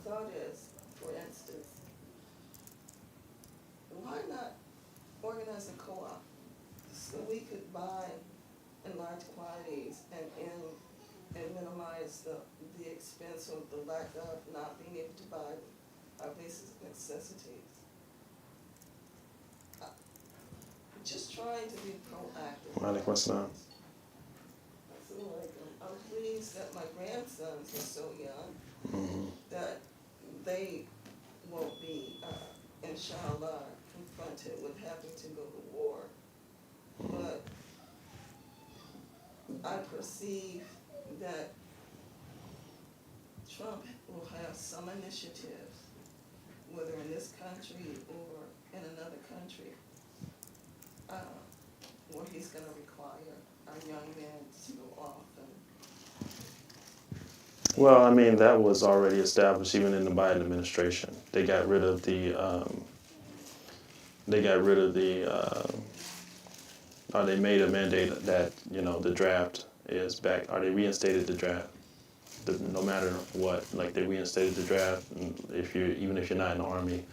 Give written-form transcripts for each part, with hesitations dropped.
thought is, for instance, why not organize a co-op so we could buy in large quantities and minimize the expense or the lack of not being able to buy our basic necessities. Uh, Just trying to be proactive. Malik Wassalam. I feel like I'm pleased that my grandsons are so young Mm-hmm. that they won't be, inshallah, confronted with having to go to war. But I perceive that Trump will have some initiatives, whether in this country or in another country, where he's gonna require our young men to go off and. Well, I mean, that was already established even in the Biden administration. They got rid of the, or they made a mandate that, the draft is back, or they reinstated the draft. No matter what, like they reinstated the draft, and even if you're not in the Army,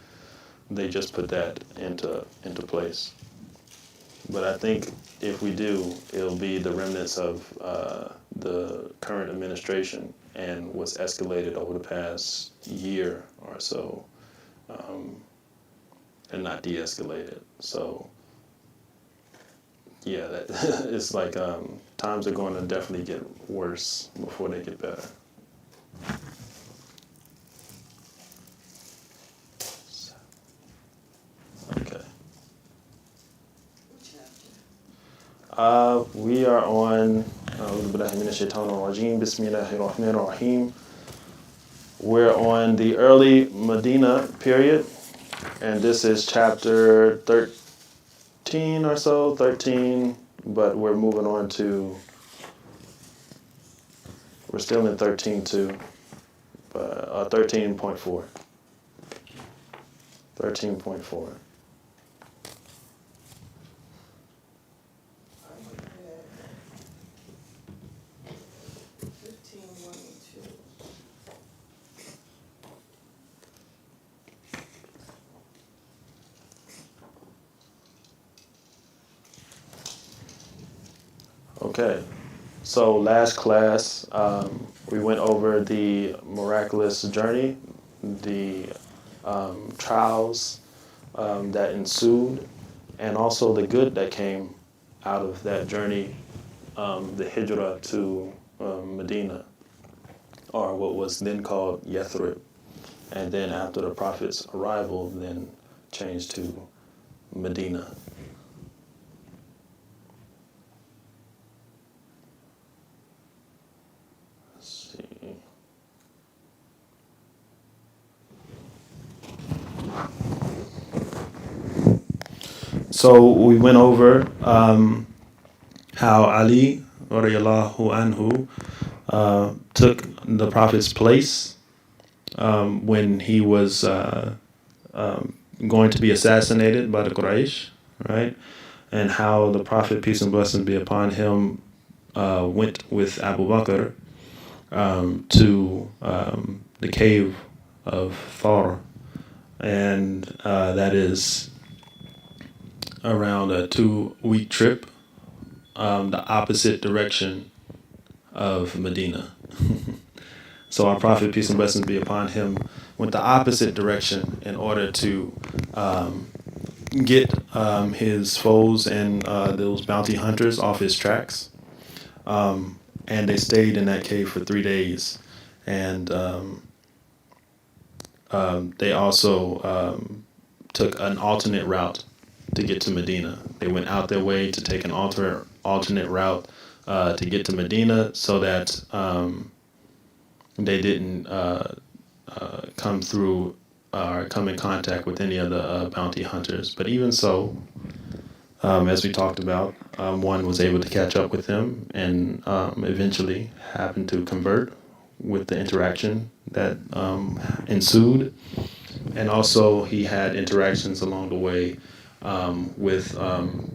they just put that into place. But I think if we do, it'll be the remnants of the current administration and what's escalated over the past year or so, and not de-escalated. So, yeah, that it's like times are going to definitely get worse before they get better. Okay. We are on. We're on the early Medina period, and this is chapter 13 or so, 13, but we're moving on to. We're still in 13.2, but 13.4. 13.4. Okay, so last class we went over the miraculous journey, the trials that ensued, and also the good that came out of that journey, the hijrah to Medina, or what was then called Yathrib, and then after the Prophet's arrival, then changed to Medina. Let's see. So we went over how Ali radiallahu anhu took the Prophet's place when he was going to be assassinated by the Quraysh, right? And how the Prophet, peace and blessings be upon him, went with Abu Bakr to the cave of Thar, and that is around a 2-week trip, the opposite direction of Medina. So our Prophet, peace and blessings be upon him, went the opposite direction in order to get his foes and those bounty hunters off his tracks. And they stayed in that cave for 3 days. And they also took an alternate route to get to Medina. They went out their way to take an alternate route to get to Medina so that they didn't come through or come in contact with any of the bounty hunters. But even so, as we talked about, one was able to catch up with him and eventually happened to convert with the interaction that ensued. And also he had interactions along the way with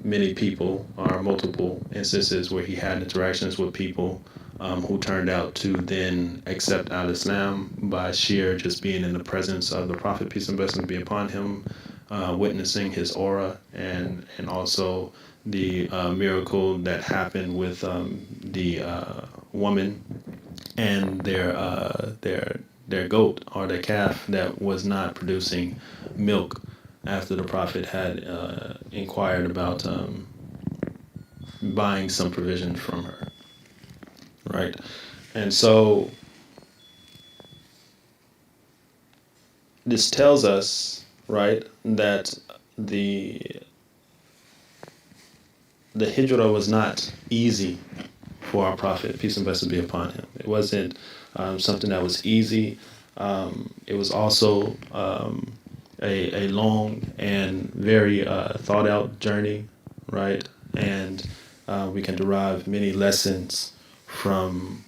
many people, or multiple instances where he had interactions with people who turned out to then accept al-Islam by sheer just being in the presence of the Prophet, peace and blessings be upon him, witnessing his aura, and also the miracle that happened with the woman and their goat or their calf that was not producing milk after the Prophet had inquired about buying some provision from her, right? And so this tells us, right, that the the hijrah was not easy for our Prophet, peace and blessings be upon him. It wasn't something that was easy. It was also a long and very thought out journey, right? And we can derive many lessons from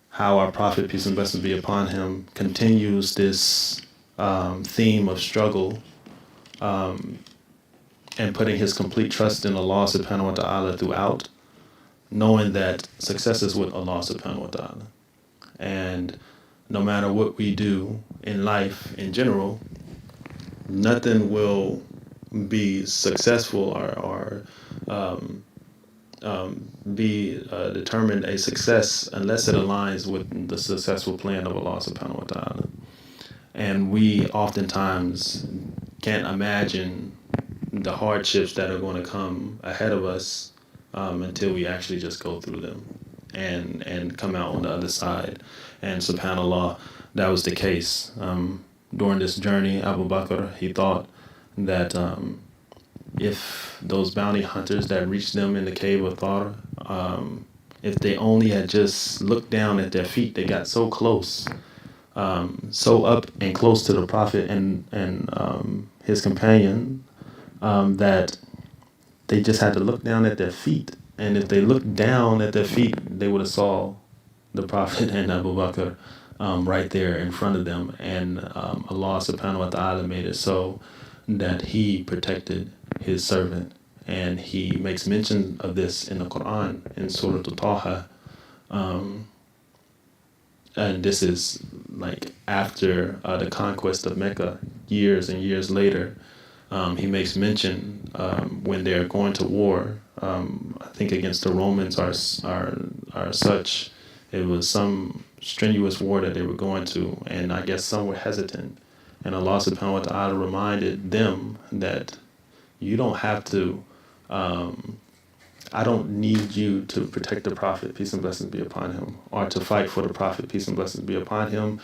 how our Prophet, peace and blessings be upon him, continues this theme of struggle and putting his complete trust in Allah subhanahu wa ta'ala throughout, knowing that success is with Allah subhanahu wa ta'ala. And no matter what we do in life in general, nothing will be successful or be determined a success unless it aligns with the successful plan of Allah subhanahu wa ta'ala. And we oftentimes can't imagine the hardships that are going to come ahead of us until we actually just go through them and come out on the other side. And subhanAllah, that was the case. During this journey, Abu Bakr, he thought that if those bounty hunters that reached them in the cave of Thar, if they only had just looked down at their feet, they got so close, so up and close to the Prophet and his companion, that they just had to look down at their feet. And if they looked down at their feet, they would have saw the Prophet and Abu Bakr right there in front of them. And Allah subhanahu wa ta'ala made it so that he protected his servant. And he makes mention of this in the Quran in Surah Al-Taha. And this is like after the conquest of Mecca, years and years later. He makes mention when they're going to war. I think against the Romans are such. It was some strenuous war that they were going to, and I guess some were hesitant. And Allah subhanahu wa ta'ala reminded them that you don't have to, I don't need you to protect the Prophet, peace and blessings be upon him, or to fight for the Prophet, peace and blessings be upon him.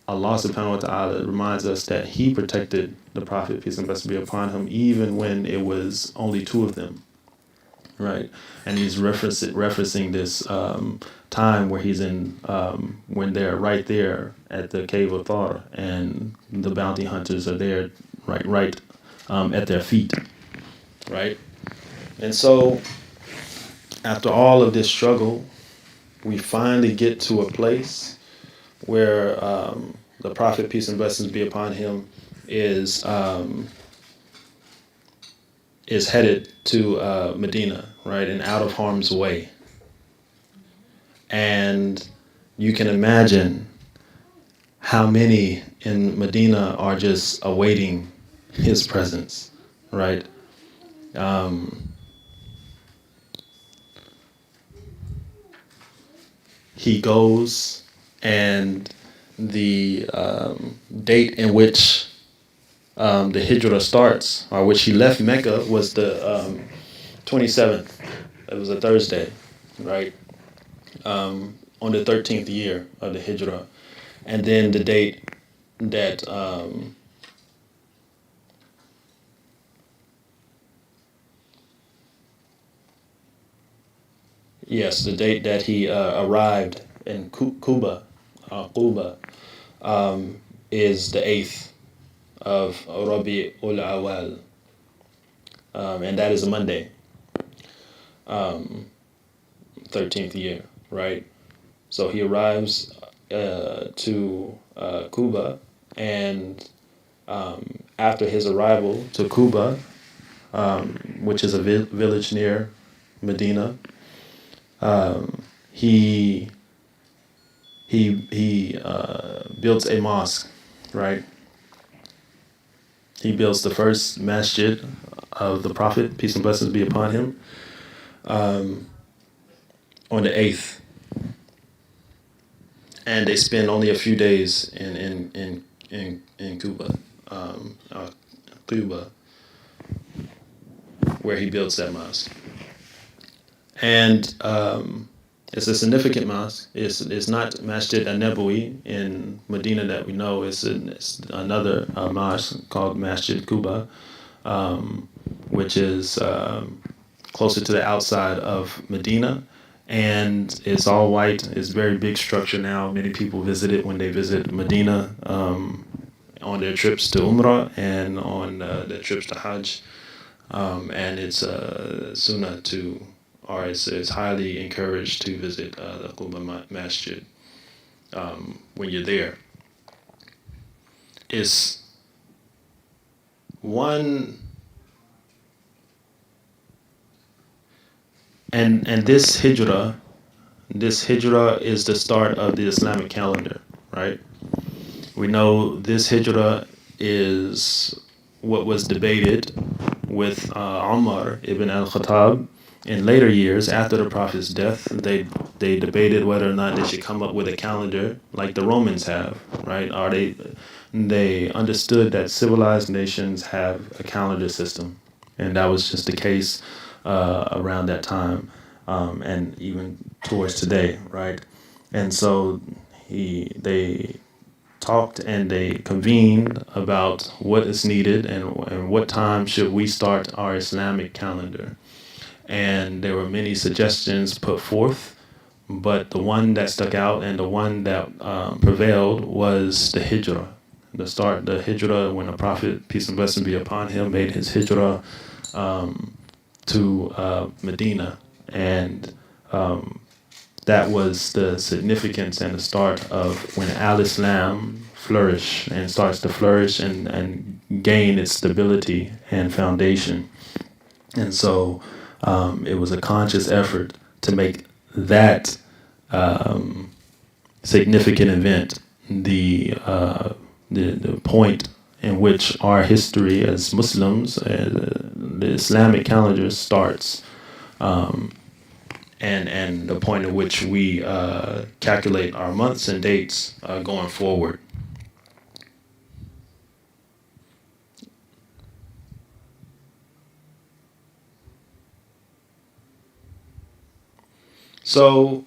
Allah subhanahu wa ta'ala reminds us that he protected the Prophet, peace and blessings be upon him, even when it was only two of them, right? And he's referencing this time where he's in, when they're right there at the cave of Thar, and the bounty hunters are there right at their feet, right? And so after all of this struggle, we finally get to a place where the Prophet, peace and blessings be upon him, is headed to Medina, right, and out of harm's way. And you can imagine how many in Medina are just awaiting his presence, right? He goes, and the date in which the Hijrah starts, or which he left Mecca, was the 27th. It was a Thursday, right? On the 13th year of the Hijrah. And then the date that yes, the date that he arrived in Quba, is the 8th of Rabi ul Awal, and that is a Monday, 13th year, right? So he arrives to Quba, and after his arrival to Quba, which is a village near Medina, he built a mosque, right? He builds the first masjid of the Prophet, peace and blessings be upon him, on the 8th. And they spend only a few days in Cuba, Cuba, where he builds that mosque. And it's a significant mosque. It's not Masjid An-Nabawi in Medina that we know. It's another mosque called Masjid Cuba, which is closer to the outside of Medina. And it's all white. It's a very big structure now. Many people visit it when they visit Medina on their trips to Umrah and on their trips to Hajj. And it's a sunnah to, or it's highly encouraged to visit the Quba Masjid when you're there. It's one, and this hijrah is the start of the Islamic calendar, right? We know this hijrah is what was debated with Umar ibn al-Khattab in later years after the Prophet's death. They debated whether or not they should come up with a calendar like the Romans have, right? Or they understood that civilized nations have a calendar system, and that was just the case around that time, and even towards today, right? And so they talked and they convened about what is needed and what time should we start our Islamic calendar. And there were many suggestions put forth, but the one that stuck out and the one that prevailed was the hijrah. The hijrah when the Prophet, peace and blessing be upon him, made his hijrah to Medina. And that was the significance and the start of when Al-Islam starts to flourish and gain its stability and foundation. And so it was a conscious effort to make that significant event the point in which our history as Muslims, the Islamic calendar starts. And the point at which we calculate our months and dates going forward. So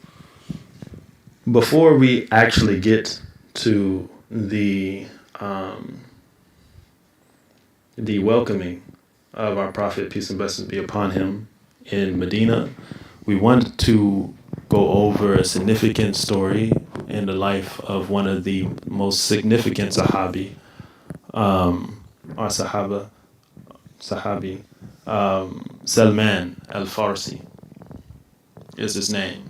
before we actually get to the welcoming of our Prophet, peace and blessings be upon him, in Medina, we want to go over a significant story in the life of one of the most significant Sahabi, or Sahabi, Salman al-Farsi is his name.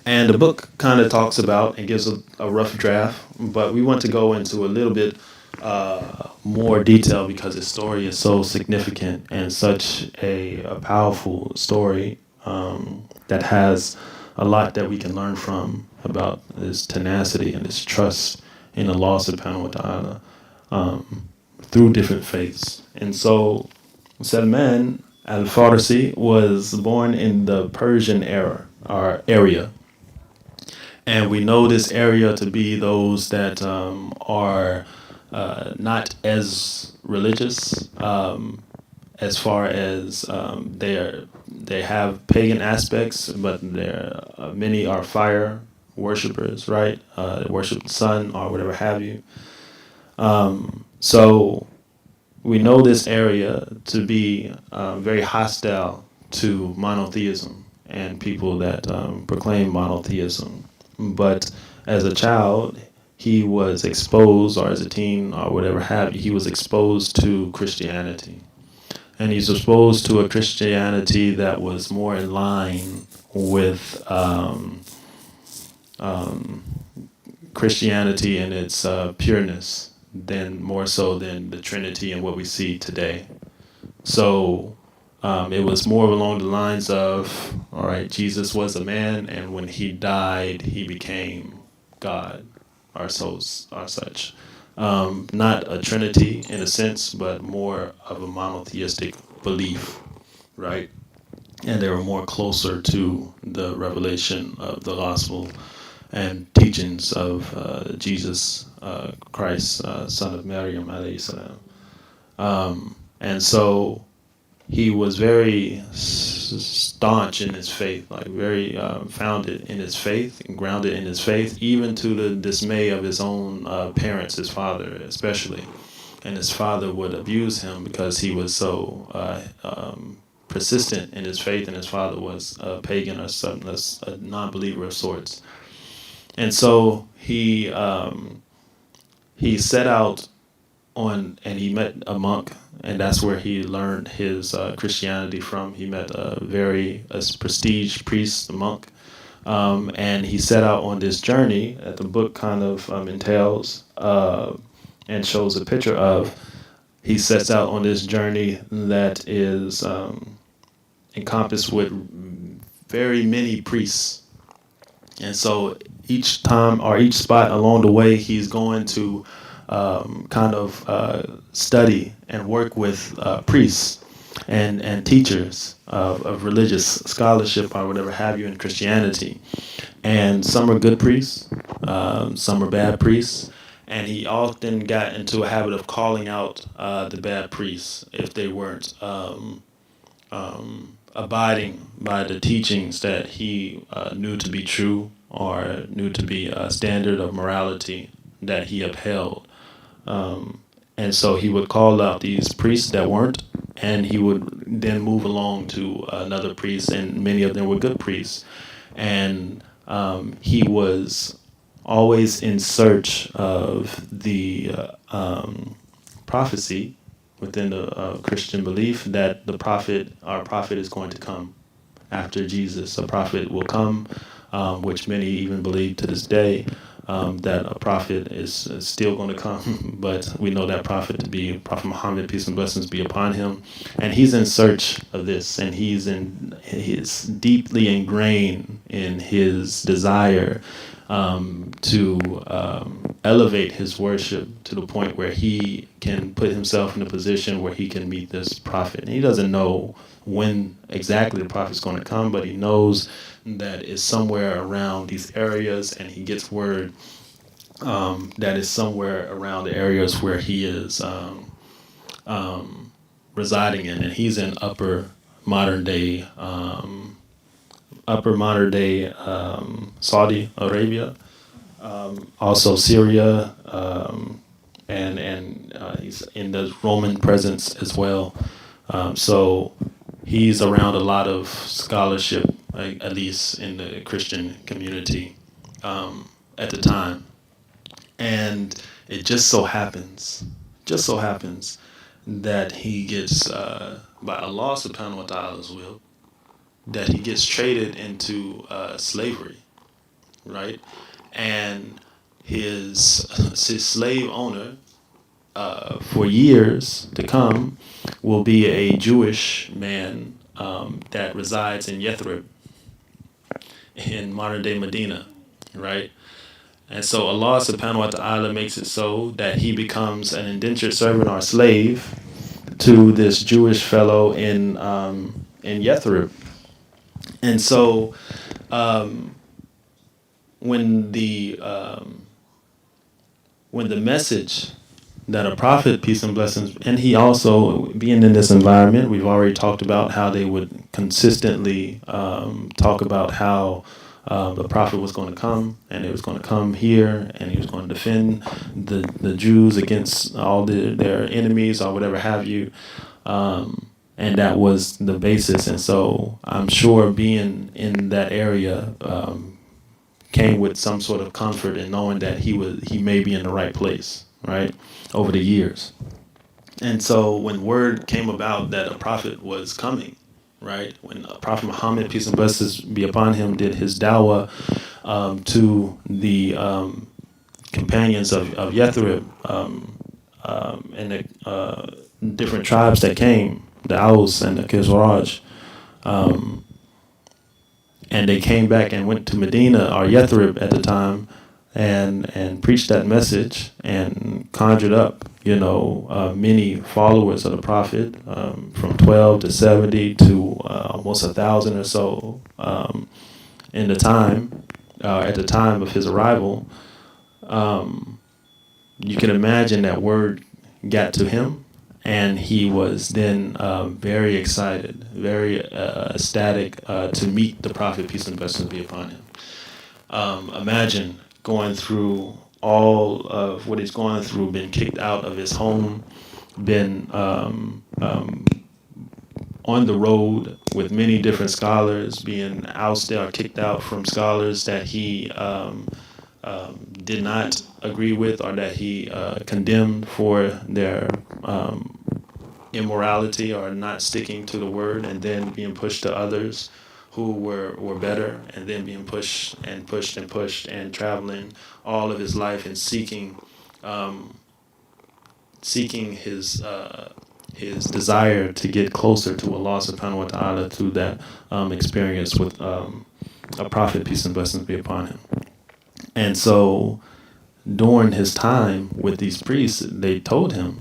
And the book kind of talks about and gives a rough draft, but we want to go into a little bit more detail because his story is so significant and such a powerful story that has a lot that we can learn from about his tenacity and his trust in Allah subhanahu wa ta'ala through different faiths. And so Salman al-Farsi was born in the Persian era or area. And we know this area to be those that are not as religious as far as they have pagan aspects, but many are fire worshippers, right? Worship the sun or whatever have you. So we know this area to be very hostile to monotheism and people that proclaim monotheism. But as a child, he was exposed, or as a teen, or whatever have you, he was exposed to Christianity. And he's exposed to a Christianity that was more in line with Christianity in its pureness, than more so than the Trinity and what we see today. So It was more along the lines of, all right, Jesus was a man, and when he died, he became God, our souls are such. Not a trinity in a sense, but more of a monotheistic belief, right? And they were more closer to the revelation of the gospel and teachings of Jesus Christ, son of Maryam, alayhi salam. And so he was very staunch in his faith, like very founded in his faith and grounded in his faith, even to the dismay of his own parents, his father especially. And his father would abuse him because he was so persistent in his faith, and his father was a pagan or something, a non-believer of sorts. And so he set out on, and he met a monk, and that's where he learned his Christianity from. He met a prestige priest, a monk, and he set out on this journey that the book kind of entails and shows a picture of. He sets out on this journey that is encompassed with very many priests. And so each time or each spot along the way, he's going to kind of study and work with priests and teachers of religious scholarship or whatever have you in Christianity. And some are good priests, some are bad priests. And he often got into a habit of calling out the bad priests if they weren't abiding by the teachings that he knew to be true or knew to be a standard of morality that he upheld. And so he would call out these priests that weren't, and he would then move along to another priest, and many of them were good priests. And he was always in search of the prophecy within the Christian belief that our prophet is going to come after Jesus. A prophet will come, which many even believe to this day that a prophet is still going to come. But we know that prophet to be Prophet Muhammad, peace and blessings be upon him. And he's in search of this, and he's deeply ingrained in his desire to elevate his worship to the point where he can put himself in a position where he can meet this prophet. And he doesn't know when exactly the prophet's going to come, but he knows that it's somewhere around these areas, and he gets word that is somewhere around the areas where he is residing in, and he's in upper modern day Saudi Arabia, also Syria, and he's in the Roman presence as well. So he's around a lot of scholarship, at least in the Christian community at the time. And it just so happens that he gets, by Allah subhanahu wa ta'ala's will, that he gets traded into slavery, right? And his slave owner, for years to come, will be a Jewish man that resides in Yathrib, in modern day Medina, right? And so Allah subhanahu wa ta'ala makes it so that he becomes an indentured servant or slave to this Jewish fellow in Yathrib. And so when the message that a prophet, peace and blessings, and he also, being in this environment, we've already talked about how they would consistently talk about how the prophet was going to come, and he was going to come here, and he was going to defend the Jews against all their enemies or whatever have you. And that was the basis. And so I'm sure being in that area came with some sort of comfort in knowing that he may be in the right place, right, over the years. And so when word came about that a prophet was coming, right, when Prophet Muhammad, peace and blessings be upon him, did his dawah to the companions of Yathrib and the different tribes that came, the Aus and the Khizraj. And they came back and went to Medina or Yathrib at the time, and preached that message and conjured up, many followers of the Prophet, from 12 to 70 to almost 1,000 or so in the time, at the time of his arrival. You can imagine that word got to him, and he was then very excited, very ecstatic to meet the Prophet, peace and blessings be upon him. Imagine going through all of what he's going through, been kicked out of his home, been on the road with many different scholars, being ousted or kicked out from scholars that he did not agree with, or that he condemned for their immorality or not sticking to the word, and then being pushed to others who were better, and then being pushed and pushed and pushed, and traveling all of his life and seeking his desire to get closer to Allah subhanahu wa ta'ala through that experience with a Prophet, peace and blessings be upon him. And so during his time with these priests, they told him,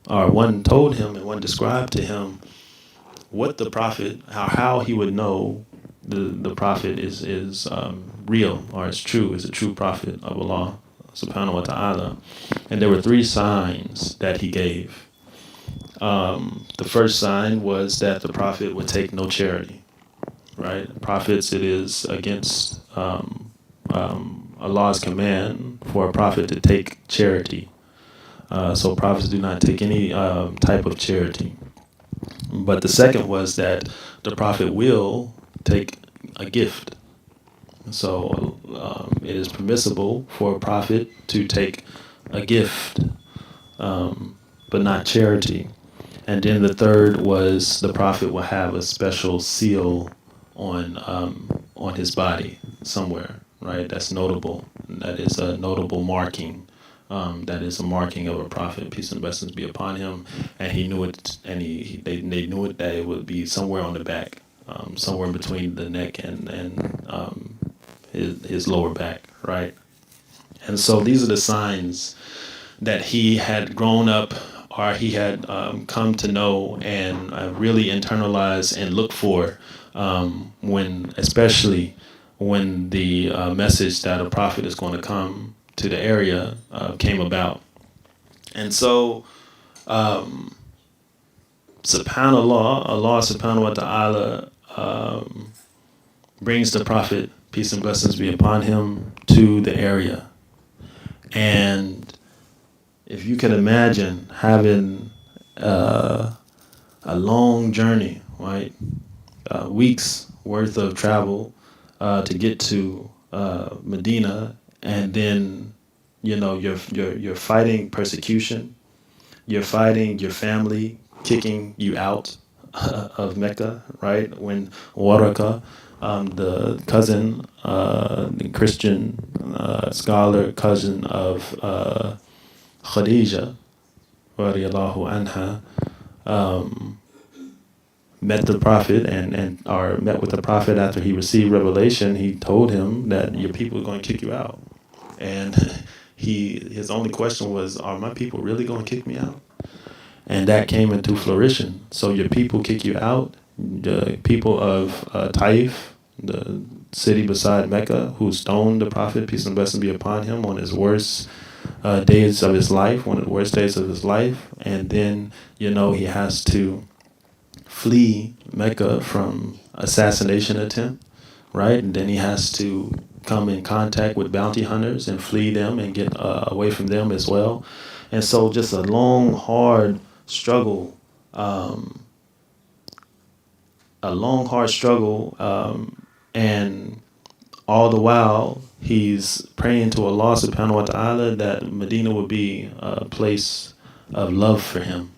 or one told him and one described to him what the Prophet, how he would know the Prophet is real, or is true, is a true Prophet of Allah subhanahu wa ta'ala. And there were 3 signs that he gave. The first sign was that the Prophet would take no charity, right? Prophets, it is against Allah's command for a prophet to take charity. So prophets do not take any type of charity. But the second was that the prophet will take a gift. So it is permissible for a prophet to take a gift, but not charity. And then the third was the prophet will have a special seal on his body somewhere, right? That's notable. That is a notable marking. That is a marking of a prophet, peace and blessings be upon him. And he knew it, and they knew it, that it would be somewhere on the back, somewhere in between the neck and his lower back, right? And so these are the signs that he had grown up, or he had come to know and really internalize and look for, especially when the message that a prophet is going to come to the area came about. And so, subhanallah, Allah subhanahu wa ta'ala brings the prophet, peace and blessings be upon him, to the area. And if you can imagine having a long journey, right? Weeks worth of travel to get to Medina, and then you're fighting persecution, you're fighting your family kicking you out of Mecca, right? When Waraka, the cousin, the Christian scholar, cousin of Khadija, radiallahu anha, met the Prophet or met with the Prophet after he received revelation. He told him that your people are going to kick you out. And his only question was, are my people really going to kick me out? And that came into fruition. So your people kick you out. The people of Taif, the city beside Mecca, who stoned the Prophet, peace and blessings be upon him, on his worst days of his life, one of the worst days of his life. And then, he has to flee Mecca from assassination attempt, right? And then he has to come in contact with bounty hunters and flee them and get away from them as well. And so just a long, hard struggle, and all the while he's praying to Allah subhanahu wa ta'ala that Medina will be a place of love for him.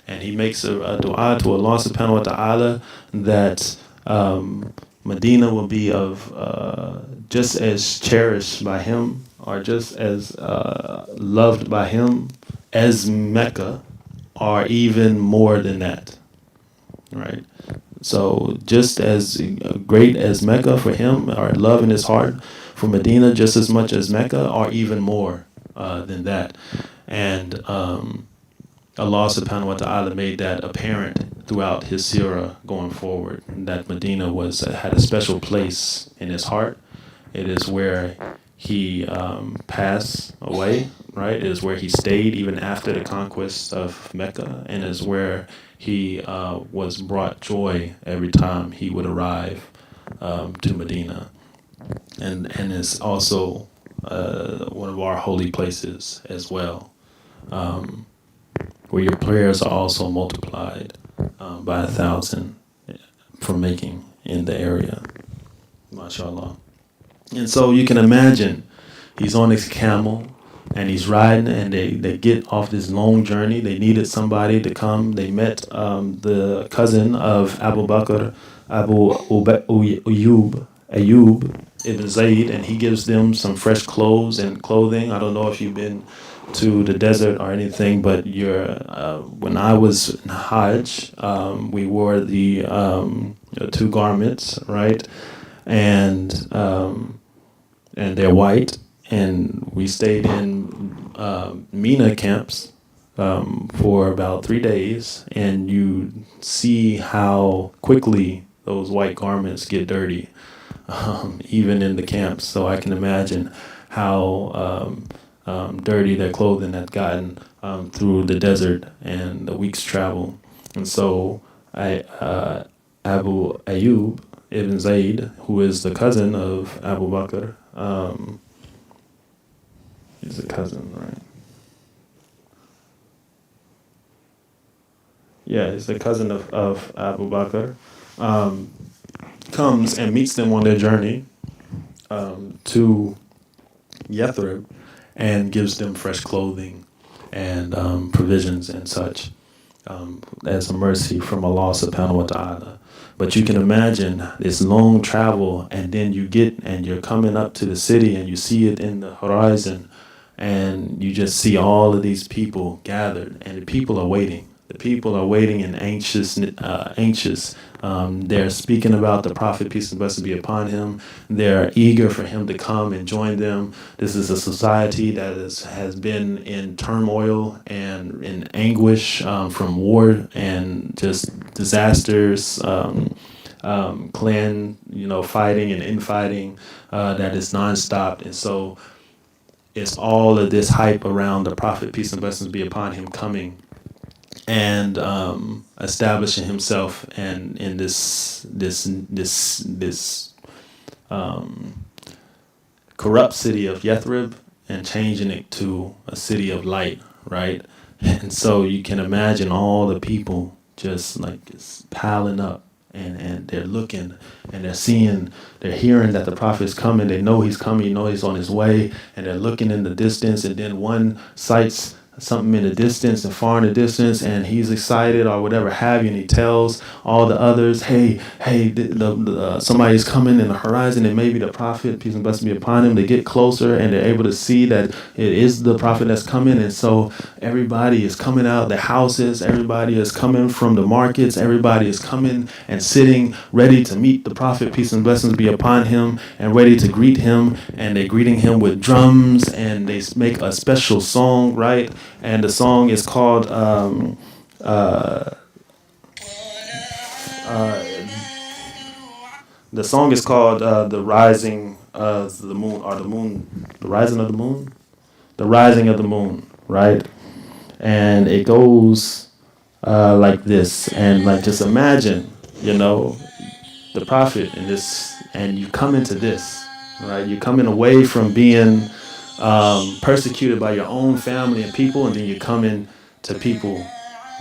And he makes a dua to Allah subhanahu wa ta'ala that Medina will be of just as cherished by him, or just as loved by him as Mecca, or even more than that, right? So just as great as Mecca for him, or love in his heart for Medina, just as much as Mecca, or even more than that. And Allah subhanahu wa ta'ala made that apparent throughout his seerah going forward, that Medina had a special place in his heart. It is where he passed away, right? It is where he stayed even after the conquest of Mecca, and is where he was brought joy every time he would arrive to Medina. And it's also one of our holy places as well, where your prayers are also multiplied by 1,000 for making in the area. MashaAllah. And so you can imagine he's on his camel and he's riding, and they get off this long journey. They needed somebody to come. They met the cousin of Abu Bakr, Ayub ibn Zayd, and he gives them some fresh clothes and clothing. I don't know if you've been to the desert or anything, but when I was in Hajj, we wore the two garments, right? And they're white, and we stayed in Mina camps for about 3 days, and you see how quickly those white garments get dirty, even in the camps. So I can imagine how dirty their clothing had gotten through the desert and the week's travel. And so Abu Ayyub ibn Zayd, who is the cousin of Abu Bakr, he's a cousin, right? Yeah, he's the cousin of Abu Bakr, comes and meets them on their journey to Yathrib, and gives them fresh clothing and provisions and such, as a mercy from Allah subhanahu wa ta'ala. But you can imagine this long travel, and then you're coming up to the city, and you see it in the horizon, and you just see all of these people gathered, and the people are waiting. The people are waiting and anxious. They're speaking about the Prophet, peace and blessings be upon him. They're eager for him to come and join them. This is a society that has been in turmoil and in anguish from war and just disasters, clan, fighting and infighting that is nonstop. And so it's all of this hype around the Prophet, peace and blessings be upon him, coming and establishing himself and in this corrupt city of Yathrib, and changing it to a city of light, right? And so you can imagine all the people just piling up, and they're looking, and they're hearing that the prophet is coming. They know he's coming, he's on his way, and they're looking in the distance, and then one sights something in the distance and far in the distance, and he's excited or whatever have you, and he tells all the others, hey, somebody's coming in the horizon, and maybe the prophet, peace and blessings be upon him. They get closer, and they're able to see that it is the prophet that's coming. And so everybody is coming out of the houses, everybody is coming from the markets, everybody is coming and sitting ready to meet the prophet, peace and blessings be upon him, and ready to greet him. And they're greeting him with drums, and they make a special song, right? And the song is called the rising of the moon, or the rising of the moon, the rising of the moon, right? And it goes like this, and like just imagine, the prophet in this, and you come into this, right? You're coming away from being persecuted by your own family and people, and then you come in to people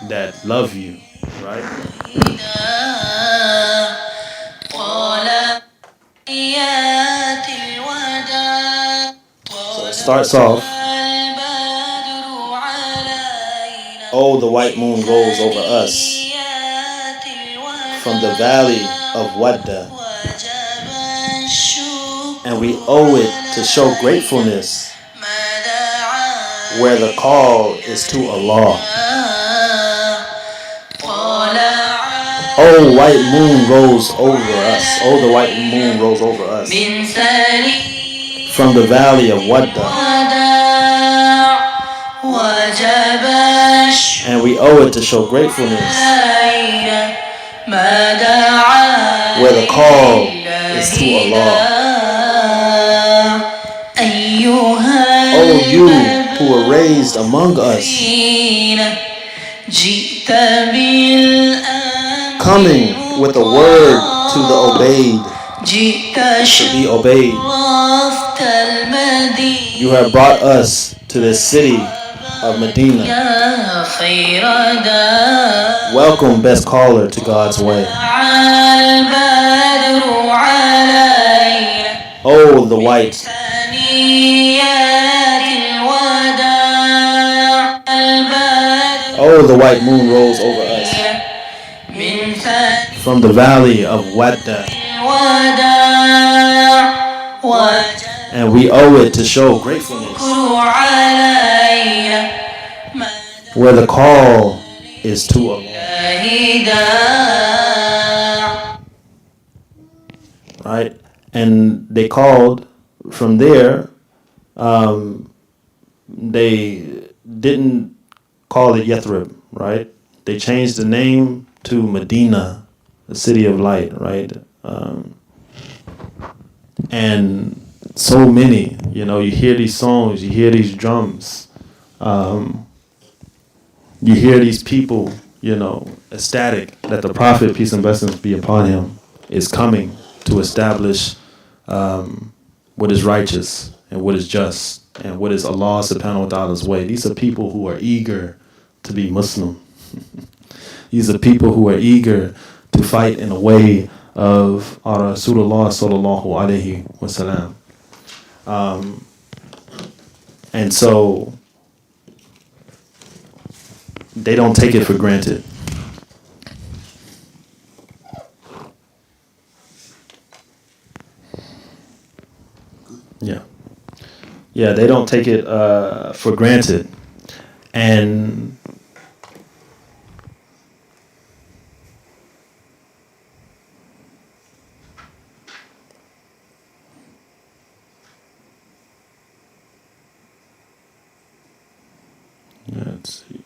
that love you, right? So it starts off, oh, the white moon goes over us from the valley of Wadda, and we owe it to show gratefulness where the call is to Allah. Oh, white moon rose over us. Oh, the white moon rose over us. From the valley of Wadda. And we owe it to show gratefulness. Where the call is to Allah. Oh, you who were raised among us, coming with a word to the obeyed, to be obeyed. You have brought us to the city of Medina. Welcome, best caller to God's way. Oh, the white. Oh, the white moon rose over us. From the valley of Wadda. And we owe it to show gratefulness. Where the call is to Allah. Right? And they called from there. They didn't call it Yathrib, right? They changed the name to Medina, the city of light, right? And so many, you hear these songs, you hear these drums, you hear these people, ecstatic that the Prophet, peace and blessings be upon him, is coming to establish what is righteous and what is just and what is Allah subhanahu wa ta'ala's way. These are people who are eager to be Muslim. These are people who are eager to fight in a way of our Rasulullah sallallahu alayhi wasallam. And so they don't take it for granted. Yeah, they don't take it for granted. And let's see.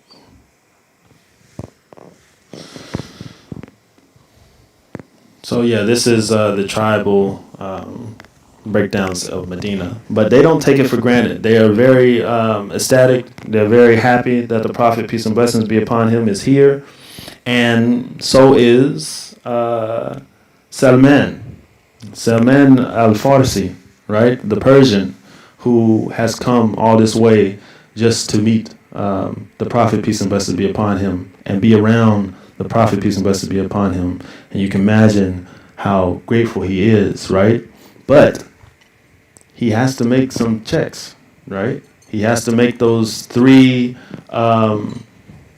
So this is the tribal breakdowns of Medina, but they don't take it for granted. They are very ecstatic. They're very happy that the Prophet, peace and blessings be upon him, is here, and so is Salman al-Farsi, right? The Persian, who has come all this way just to meet the Prophet, peace and blessings be upon him, and be around the Prophet, peace and blessings be upon him. And you can imagine how grateful he is, right? But he has to make some checks, right? He has to make those three checks,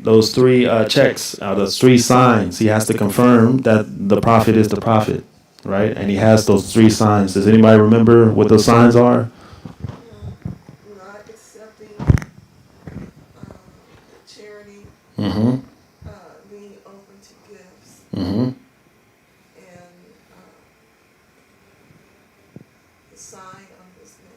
those three signs. He has to confirm that the Prophet is the Prophet, right? And he has those three signs. Does anybody remember what those signs are? Not accepting charity, Mm-hmm. being open to gifts, Mm-hmm. and the sign on his neck.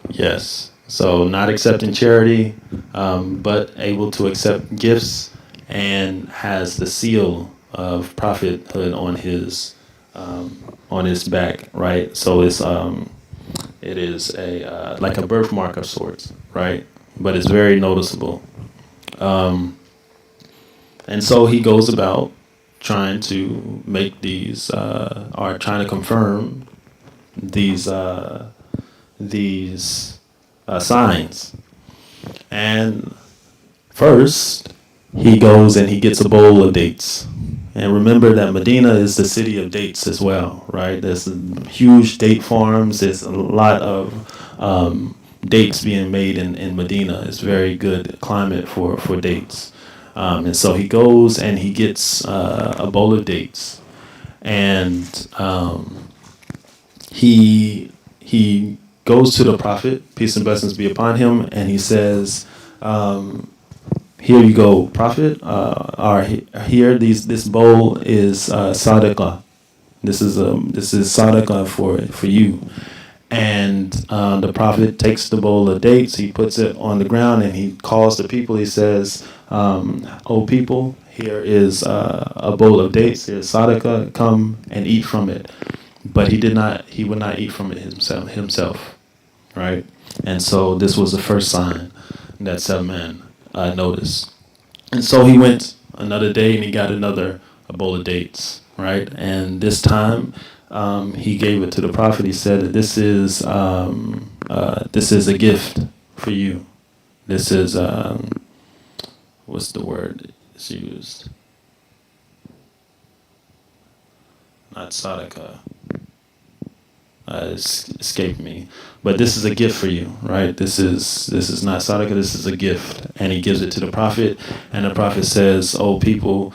Yes. So not accepting charity, but able to accept gifts, and has the seal of prophethood on his back, right? So it is a like a birthmark of sorts, right? But it's very noticeable. And so he goes about trying to make these, or trying to confirm these signs. And first, he goes and he gets a bowl of dates. And remember that Medina is the city of dates as well, right? There's huge date farms. There's a lot of dates being made in Medina. It's very good climate for dates. And so he goes and he gets a bowl of dates. And he goes to the Prophet, peace and blessings be upon him, and he says, here you go, Prophet. Here this bowl is sadaqah. This is sadaqah for you. And the Prophet takes the bowl of dates, he puts it on the ground, and he calls the people. He says, "O people, here is a bowl of dates. Here's sadaqah. Come and eat from it." But he would not eat from it himself, right? And so this was the first sign that Salman noticed. And so he went another day and he got another a bowl of dates, right? And this time he gave it to the Prophet. He said, this is a gift for you. This is, what's the word it's used? Not sadaqah. Escaped me, but this is a gift for you, right? This is not sadaqah. This is a gift, and he gives it to the Prophet, and the Prophet says, "Oh people,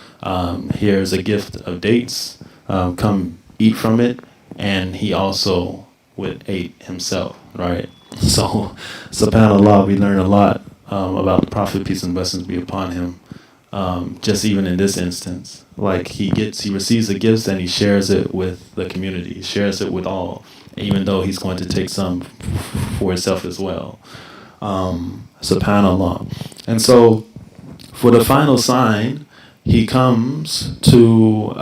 here's a gift of dates. Come eat from it." And he also would ate himself, right? So, subhanallah, we learn a lot about the Prophet, peace and blessings be upon him. Just even in this instance, like he receives the gifts and he shares it with the community. He shares it with all, even though he's going to take some for himself as well. Subhanallah. And so, for the final sign, he comes to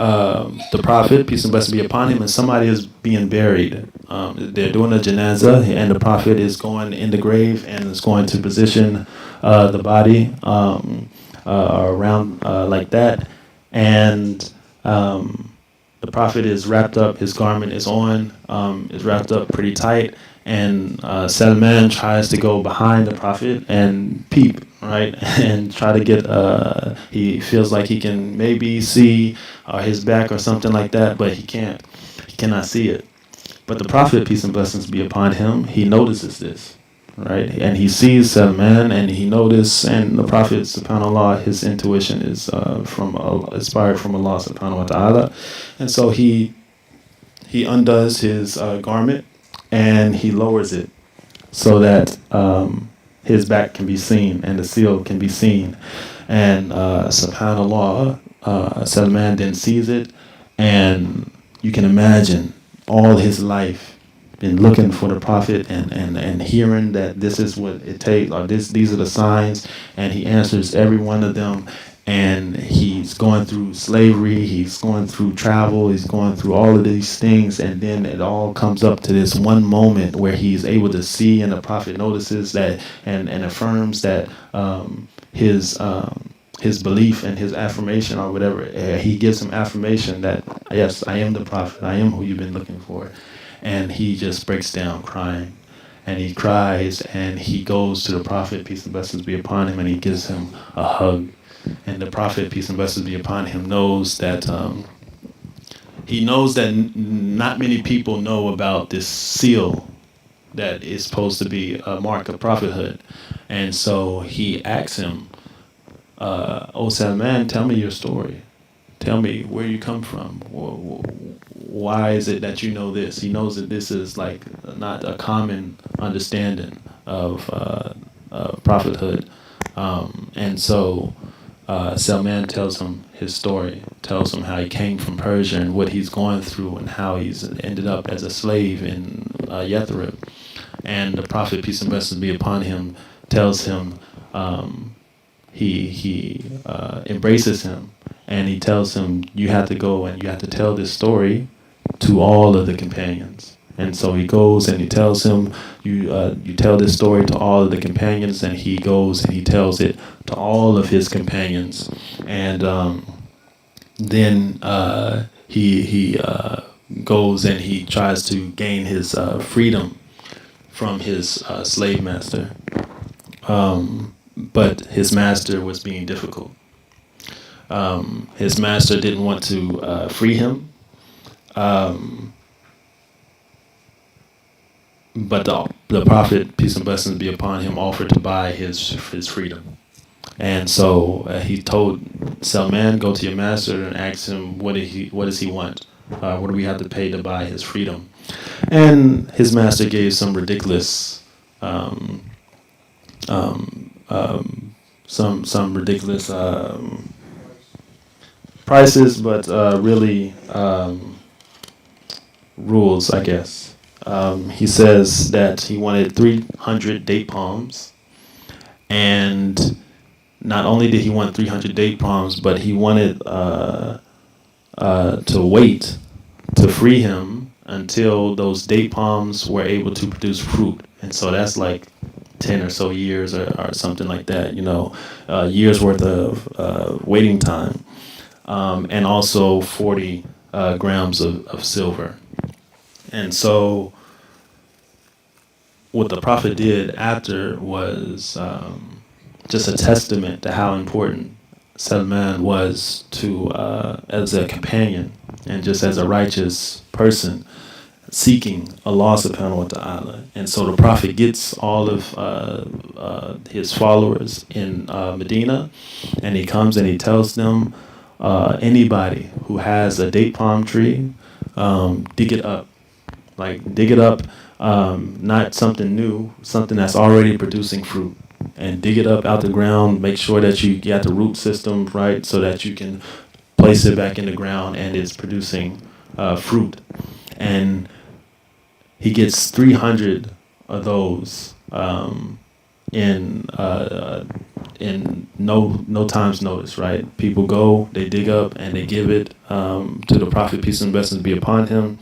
the Prophet, peace and blessings be upon him, and somebody is being buried. They're doing a janazah, and the Prophet is going in the grave and is going to position the body around like that. And the Prophet is wrapped up, his garment is wrapped up pretty tight, and Salman tries to go behind the Prophet and peep, right, and try to get, he feels like he can maybe see his back or something like that, but he cannot see it. But the Prophet, peace and blessings be upon him, he notices this, right, and he sees Salman, and he notices, and the Prophet, subhanAllah, his intuition is inspired from Allah subhanahu wa ta'ala, and so he undoes his garment and he lowers it so that his back can be seen and the seal can be seen, and subhanAllah, Salman then sees it, and you can imagine all his life been looking for the Prophet and hearing that this is what it takes, or these are the signs, and he answers every one of them. And he's going through slavery, he's going through travel, he's going through all of these things, and then it all comes up to this one moment where he's able to see, and the Prophet notices that and affirms that his belief and his affirmation or whatever, he gives him affirmation that, yes, I am the Prophet, I am who you've been looking for. And he just breaks down crying. And he cries, and he goes to the Prophet, peace and blessings be upon him, and he gives him a hug. And the Prophet, peace and blessings be upon him, knows that not many people know about this seal that is supposed to be a mark of prophethood. And so he asks him, "O Salman, tell me your story. Tell me where you come from. Why is it that you know this?" He knows that this is like not a common understanding of prophethood. And so Salman tells him his story, tells him how he came from Persia and what he's going through and how he's ended up as a slave in Yathrib. And the Prophet, peace and blessings be upon him, tells him, he embraces him, and he tells him, you have to go and you have to tell this story to all of the companions. And so he goes and he tells him, you tell this story to all of the companions, and he goes and he tells it to all of his companions. And then he goes and he tries to gain his freedom from his slave master. But his master was being difficult. His master didn't want to free him. But the Prophet, peace and blessings be upon him, offered to buy his freedom. And so he told Salman, go to your master and ask him what does he want? What do we have to pay to buy his freedom? And his master gave some ridiculous some ridiculous prices, but really rules, I guess. He says that he wanted 300 date palms, and not only did he want 300 date palms, but he wanted to wait to free him until those date palms were able to produce fruit. And so that's like 10 or so years or something like that, years worth of waiting time. And also 40 grams of silver. And so what the prophet did after was just a testament to how important Salman was to as a companion and just as a righteous person seeking Allah subhanahu wa ta'ala. And so the prophet gets all of his followers in Medina, and he comes and he tells them, anybody who has a date palm tree, dig it up. Like, dig it up, not something new, something that's already producing fruit. And dig it up out the ground, make sure that you got the root system right so that you can place it back in the ground and it's producing fruit. And he gets 300 of those in no time's notice, right? People go, they dig up, and they give it to the Prophet, peace and blessings be upon him,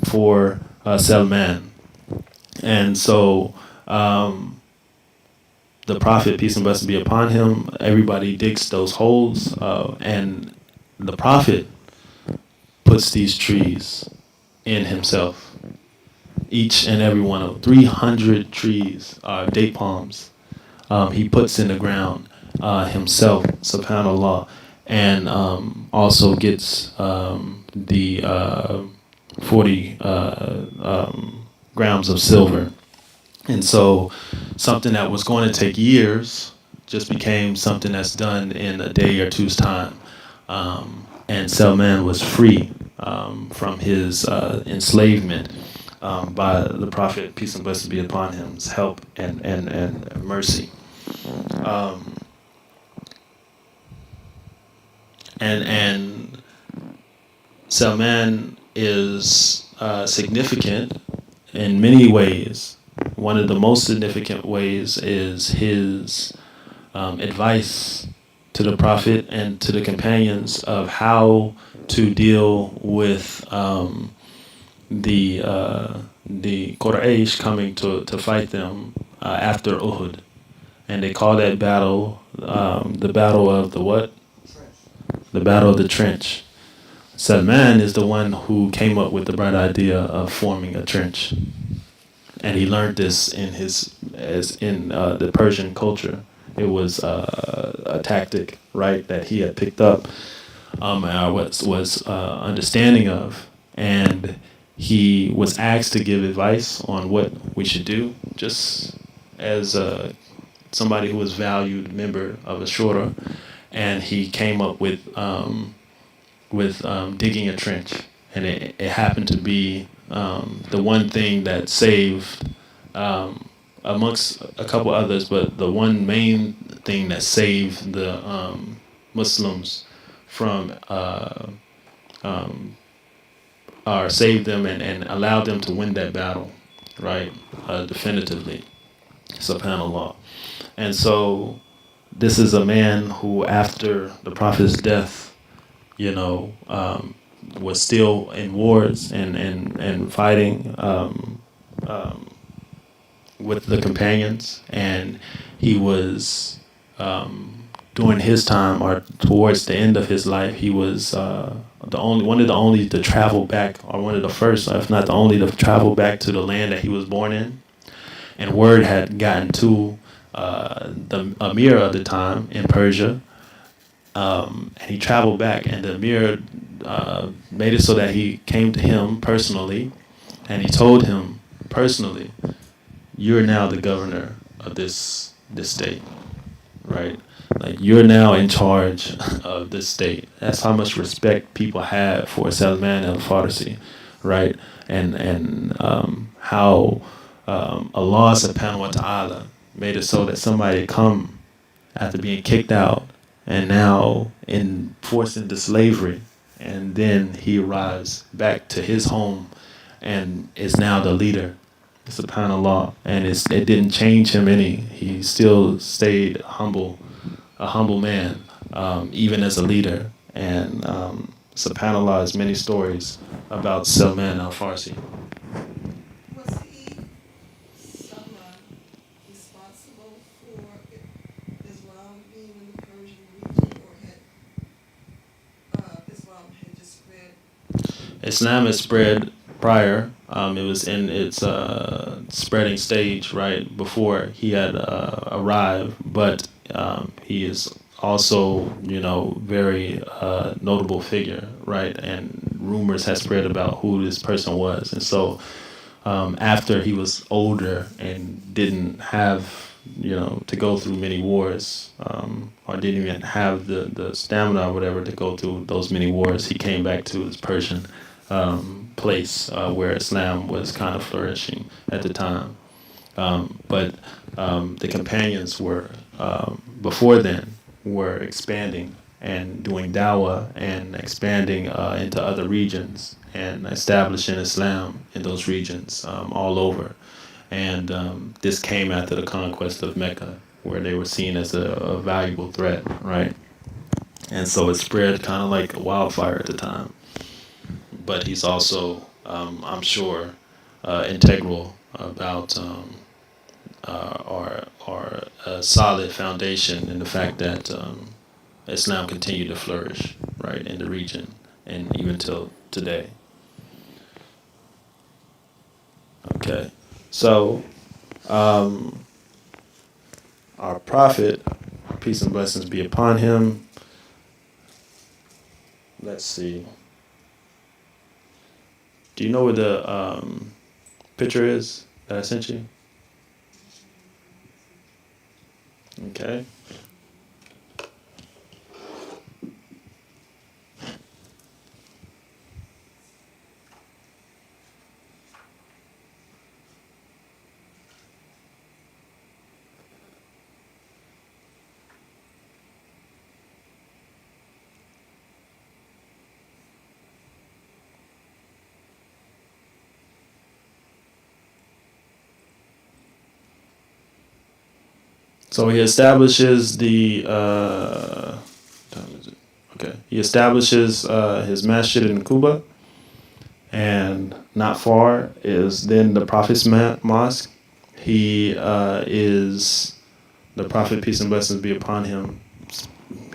for Salman. And so the Prophet, peace and blessings be upon him, everybody digs those holes, and the Prophet puts these trees in himself. Each and every one of them, 300 trees, date palms, he puts in the ground himself, subhanAllah, and also gets the 40 grams of silver. And so something that was going to take years just became something that's done in a day or two's time. And Salman was free from his enslavement by the Prophet, peace and blessings be upon him's help and mercy. And Salman is significant in many ways. One of the most significant ways is his advice to the Prophet and to the companions of how to deal with the Quraysh coming to fight them after Uhud. And they call that battle the battle of the what? The battle of the trench. Salman is the one who came up with the bright idea of forming a trench. And he learned this in the Persian culture. It was a tactic, right, that he had picked up, was understanding of, and he was asked to give advice on what we should do, just as somebody who was valued member of a shura, and he came up with digging a trench, and it happened to be the one thing that saved, amongst a couple others, but the one main thing that saved the Muslims from, or saved them and allowed them to win that battle, right, definitively, subhanAllah. And so this is a man who, after the Prophet's death, was still in wars and fighting with the companions, and he was during his time or towards the end of his life, he was one of the only to travel back, or one of the first, if not the only, to travel back to the land that he was born in. And word had gotten to the Emir of the time in Persia, and he traveled back, and the Emir made it so that he came to him personally, and he told him personally, "You're now the governor of this state, right? Like, you're now in charge of this state." That's how much respect people had for Salman al-Farsi, right? And how Allah subhanahu wa ta'ala made it so that somebody come after being kicked out and now forced into slavery. And then he arrives back to his home and is now the leader. SubhanAllah. And it didn't change him any. He still stayed humble, a humble man, even as a leader. And SubhanAllah has many stories about Salman al-Farsi. Was he someone responsible for Islam being in the Persian region, or had Islam had just spread? Islam has spread prior. It was in its spreading stage right before he had arrived, but he is also, very notable figure, right? And rumors had spread about who this person was, and so after he was older and didn't have, to go through many wars, or didn't even have the stamina or whatever to go through those many wars, he came back to his Persian place where Islam was kind of flourishing at the time. But the companions were, before then, were expanding and doing dawah and expanding into other regions and establishing Islam in those regions all over. And this came after the conquest of Mecca, where they were seen as a valuable threat, right? And so it spread kind of like a wildfire at the time. But he's also, I'm sure, integral about or a solid foundation in the fact that Islam continued to flourish, right, in the region and even till today. Okay, so our prophet, peace and blessings be upon him. Let's see. Do you know where the picture is that I sent you? Okay. So he establishes the time is it? Okay. He establishes his masjid in Kuba, and not far is then the Prophet's mosque. He is the Prophet, peace and blessings be upon him.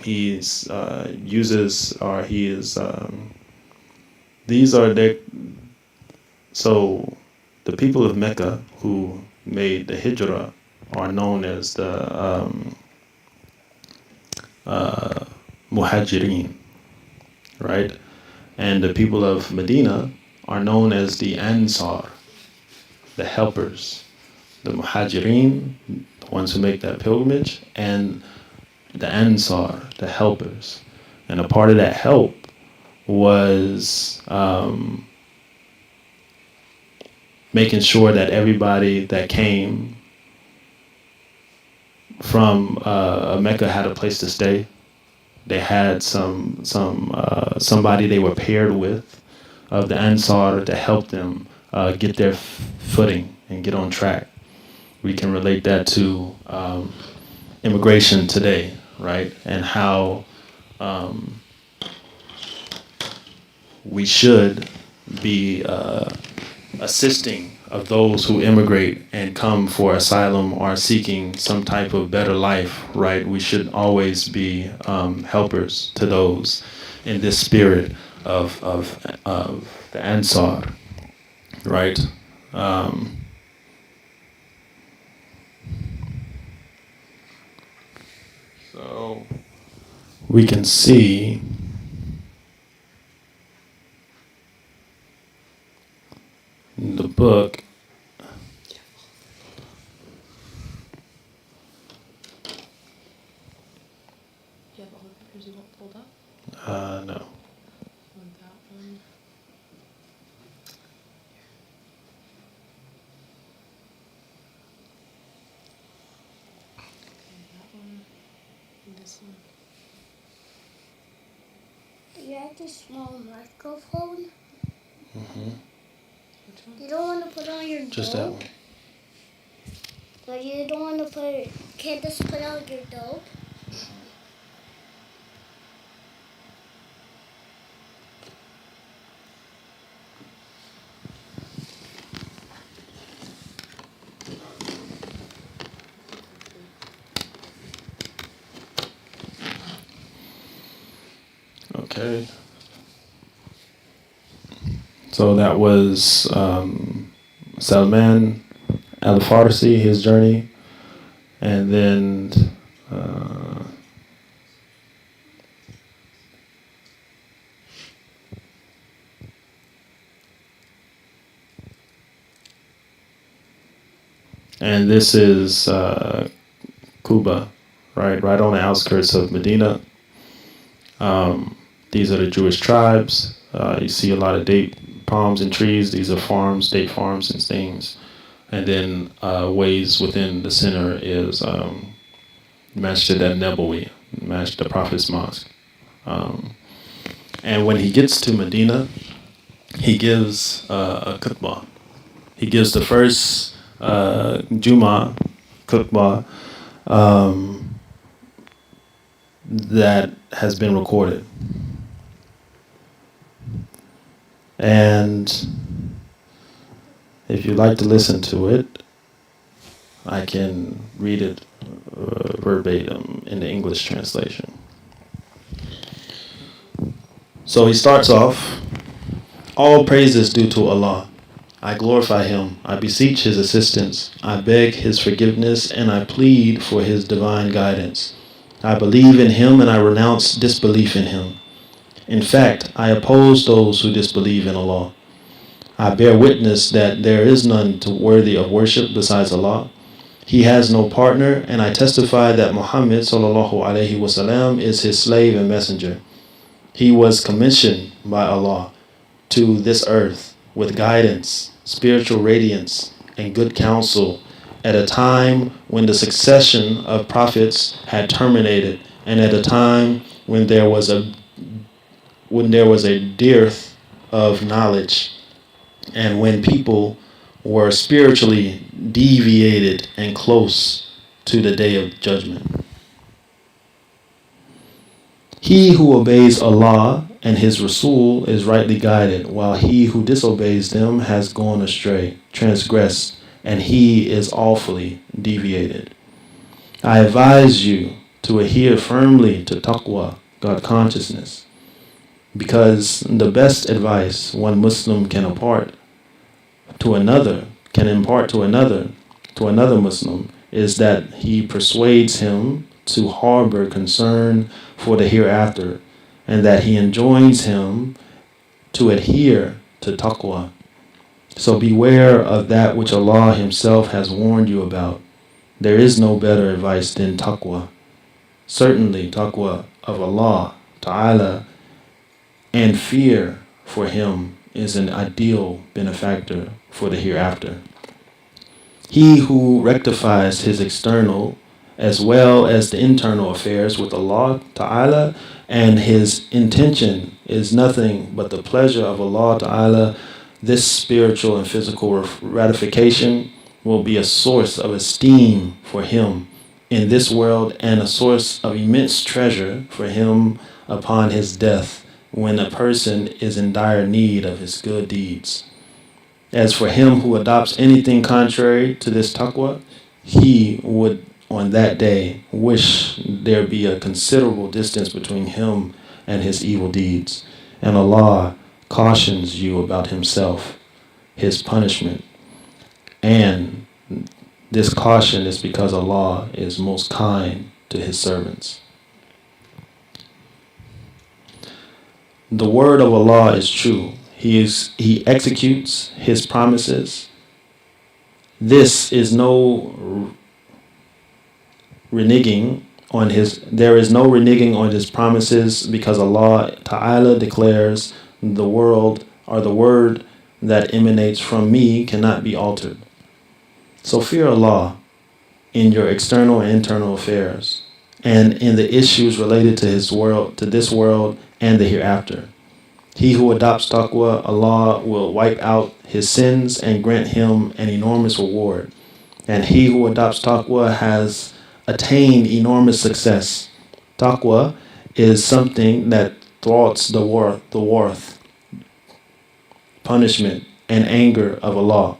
He's uses or he is these are the so the people of Mecca who made the hijrah are known as the muhajirin, right? And the people of Medina are known as the ansar, the helpers. The muhajirin, the ones who make that pilgrimage, and the ansar, the helpers. And a part of that help was making sure that everybody that came from Mecca had a place to stay. They had somebody they were paired with of the Ansar to help them get their footing and get on track. We can relate that to immigration today, right? And how we should be assisting of those who immigrate and come for asylum or seeking some type of better life, right? We should always be helpers to those in this spirit of the Ansar, right? So we can see in the book. Do you have all the pictures you want pulled up? No. You want that one? Okay, that one. you have this small microphone? Mm-hmm. Which one? You don't want to put on your Just that dope? one. But you don't want to can't just put on your dope? Okay. So that was Salman al-Farsi, his journey, and then uh, and this is Kuba, right on the outskirts of Medina. These are the Jewish tribes. You see a lot of date palms and trees. These are farms, date farms and things. And then ways within the center is Masjid al-Nabawi, the Prophet's Mosque. And when he gets to Medina, he gives a khutbah. He gives the first Juma khutbah that has been recorded. And if you'd like to listen to it, I can read it verbatim in the English translation. So he starts off, all praise is due to Allah. I glorify Him, I beseech His assistance, I beg His forgiveness, and I plead for His divine guidance. I believe in Him and I renounce disbelief in Him. In fact, I oppose those who disbelieve in Allah. I bear witness that there is none worthy of worship besides Allah. He has no partner, and I testify that Muhammad ﷺ is His slave and messenger. He was commissioned by Allah to this earth with guidance, spiritual radiance, and good counsel at a time when the succession of prophets had terminated, and at a time when there was a dearth of knowledge, and when people were spiritually deviated and close to the day of judgment. He who obeys Allah and His Rasul is rightly guided, while he who disobeys them has gone astray, transgressed, and he is awfully deviated. I advise you to adhere firmly to taqwa, God consciousness, because the best advice one Muslim can impart to another Muslim is that he persuades him to harbor concern for the hereafter, and that he enjoins him to adhere to taqwa. So beware of that which Allah Himself has warned you about. There is no better advice than taqwa. Certainly taqwa of Allah Ta'ala and fear for Him is an ideal benefactor for the hereafter. He who rectifies his external as well as the internal affairs with Allah Ta'ala, and his intention is nothing but the pleasure of Allah Ta'ala, this spiritual and physical ratification will be a source of esteem for him in this world and a source of immense treasure for him upon his death, when a person is in dire need of his good deeds. As for him who adopts anything contrary to this taqwa, he would on that day wish there be a considerable distance between him and his evil deeds. And Allah cautions you about Himself, His punishment. And this caution is because Allah is most kind to His servants. The word of Allah is true. He executes His promises. This is no reneging on there is no reneging on His promises, because Allah Ta'ala declares the word that emanates from me cannot be altered. So fear Allah in your external and internal affairs, and in the issues related to this world and the hereafter. He who adopts taqwa, Allah will wipe out his sins and grant him an enormous reward. And he who adopts taqwa has attained enormous success. Taqwa is something that thwarts the worth, punishment, and anger of Allah.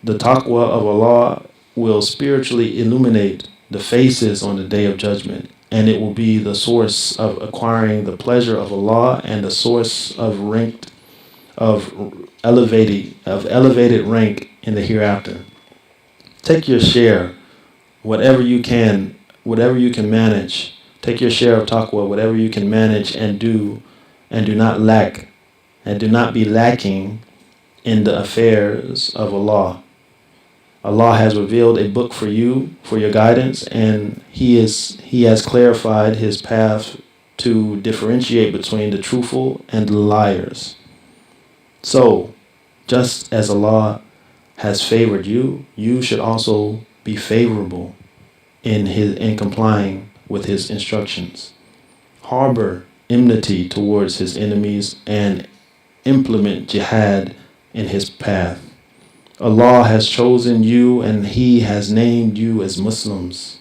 The taqwa of Allah will spiritually illuminate the faces on the day of judgment, and it will be the source of acquiring the pleasure of Allah and the source of elevated rank in the hereafter. Take your share, whatever you can manage. Take your share of taqwa, whatever you can manage and do not lack, and do not be lacking in the affairs of Allah. Allah has revealed a book for you, for your guidance, and He has clarified His path to differentiate between the truthful and the liars. So, just as Allah has favored you, you should also be favorable in complying with His instructions. Harbor enmity towards His enemies and implement jihad in His path. Allah has chosen you and He has named you as Muslims,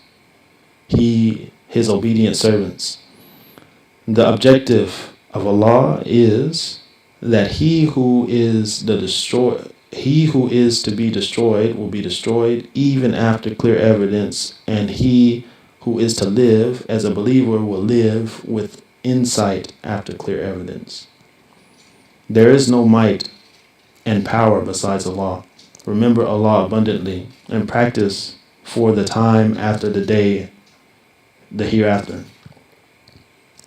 His obedient servants. The objective of Allah is that he who is to be destroyed will be destroyed even after clear evidence, and he who is to live as a believer will live with insight after clear evidence. There is no might and power besides Allah. Remember Allah abundantly and practice for the time after the hereafter.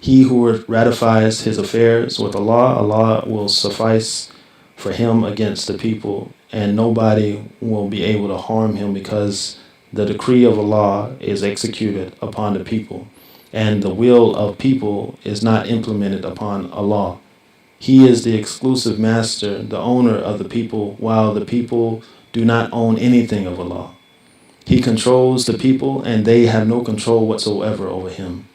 He who ratifies his affairs with Allah, Allah will suffice for him against the people, and nobody will be able to harm him, because the decree of Allah is executed upon the people, and the will of people is not implemented upon Allah. He is the exclusive master, the owner of the people, while the people do not own anything of Allah. He controls the people, and they have no control whatsoever over him.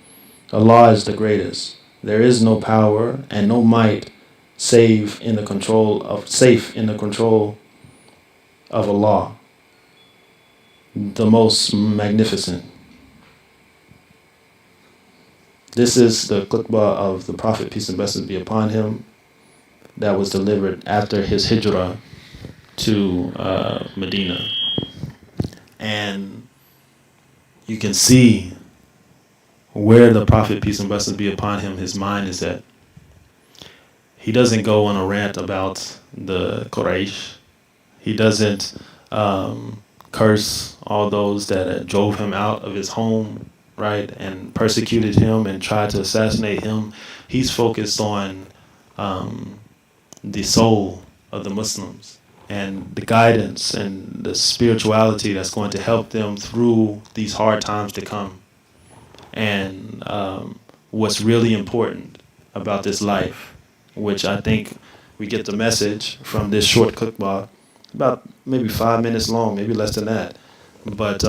Allah is the greatest. There is no power and no might safe in the control of Allah, the most magnificent. This is the khutbah of the Prophet, peace and blessings be upon him, that was delivered after his hijrah to Medina. And you can see where the Prophet, peace and blessings be upon him, his mind is at. He doesn't go on a rant about the Quraysh. He doesn't curse all those that drove him out of his home, right, and persecuted him and tried to assassinate him. He's focused on the soul of the Muslims and the guidance and the spirituality that's going to help them through these hard times to come. And what's really important about this life, which I think we get the message from this short khutbah, about maybe 5 minutes long, maybe less than that. But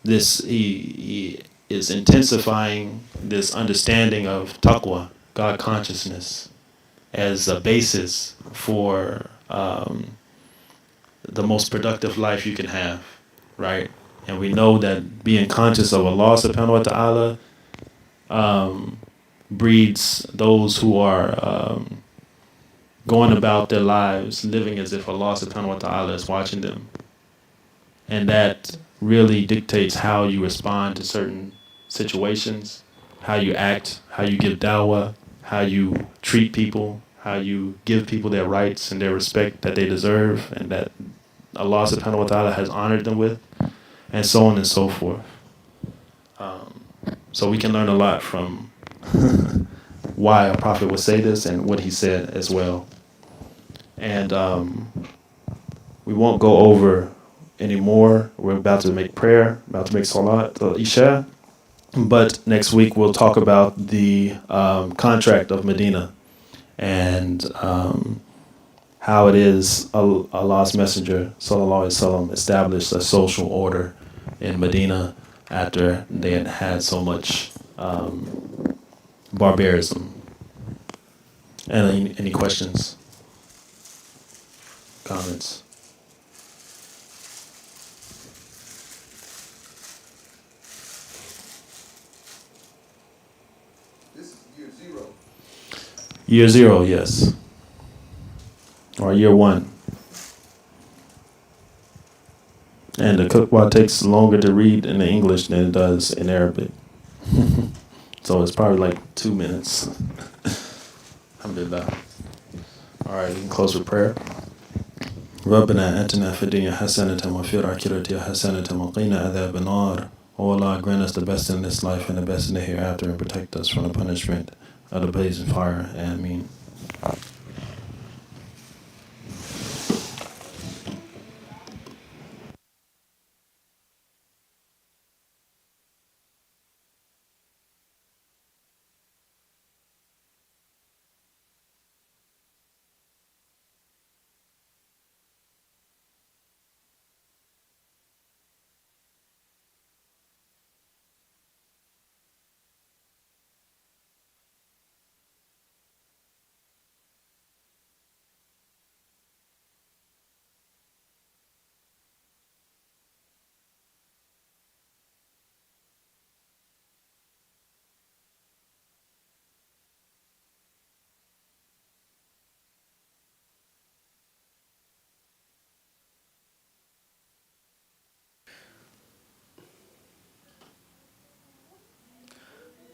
he is intensifying this understanding of taqwa, God consciousness, as a basis for the most productive life you can have, right? And we know that being conscious of Allah subhanahu wa ta'ala breeds those who are going about their lives living as if Allah subhanahu wa ta'ala is watching them. And that really dictates how you respond to certain situations, how you act, how you give dawah, how you treat people, how you give people their rights and their respect that they deserve and that Allah subhanahu wa ta'ala has honored them with, and so on and so forth. So we can learn a lot from why a prophet would say this and what he said as well. And we won't go over anymore. We're about to make prayer, about to make salat, Isha. But next week we'll talk about the contract of Medina and how it is Allah's Messenger sallallahu alaihi wasallam established a social order in Medina after they had had so much barbarism. Any questions, comments? This is year 0. Year 0, yes. Or year 1. And the Qur'an takes longer to read in the English than it does in Arabic. So it's probably like 2 minutes. Alhamdulillah. All right, we can close with prayer. ربنا آتنا في الدنيا حسنة وفي الآخرة حسنة وقنا عذاب النار. O Allah, grant us the best in this life and the best in the hereafter, and protect us from the punishment of the blazing fire. Ameen.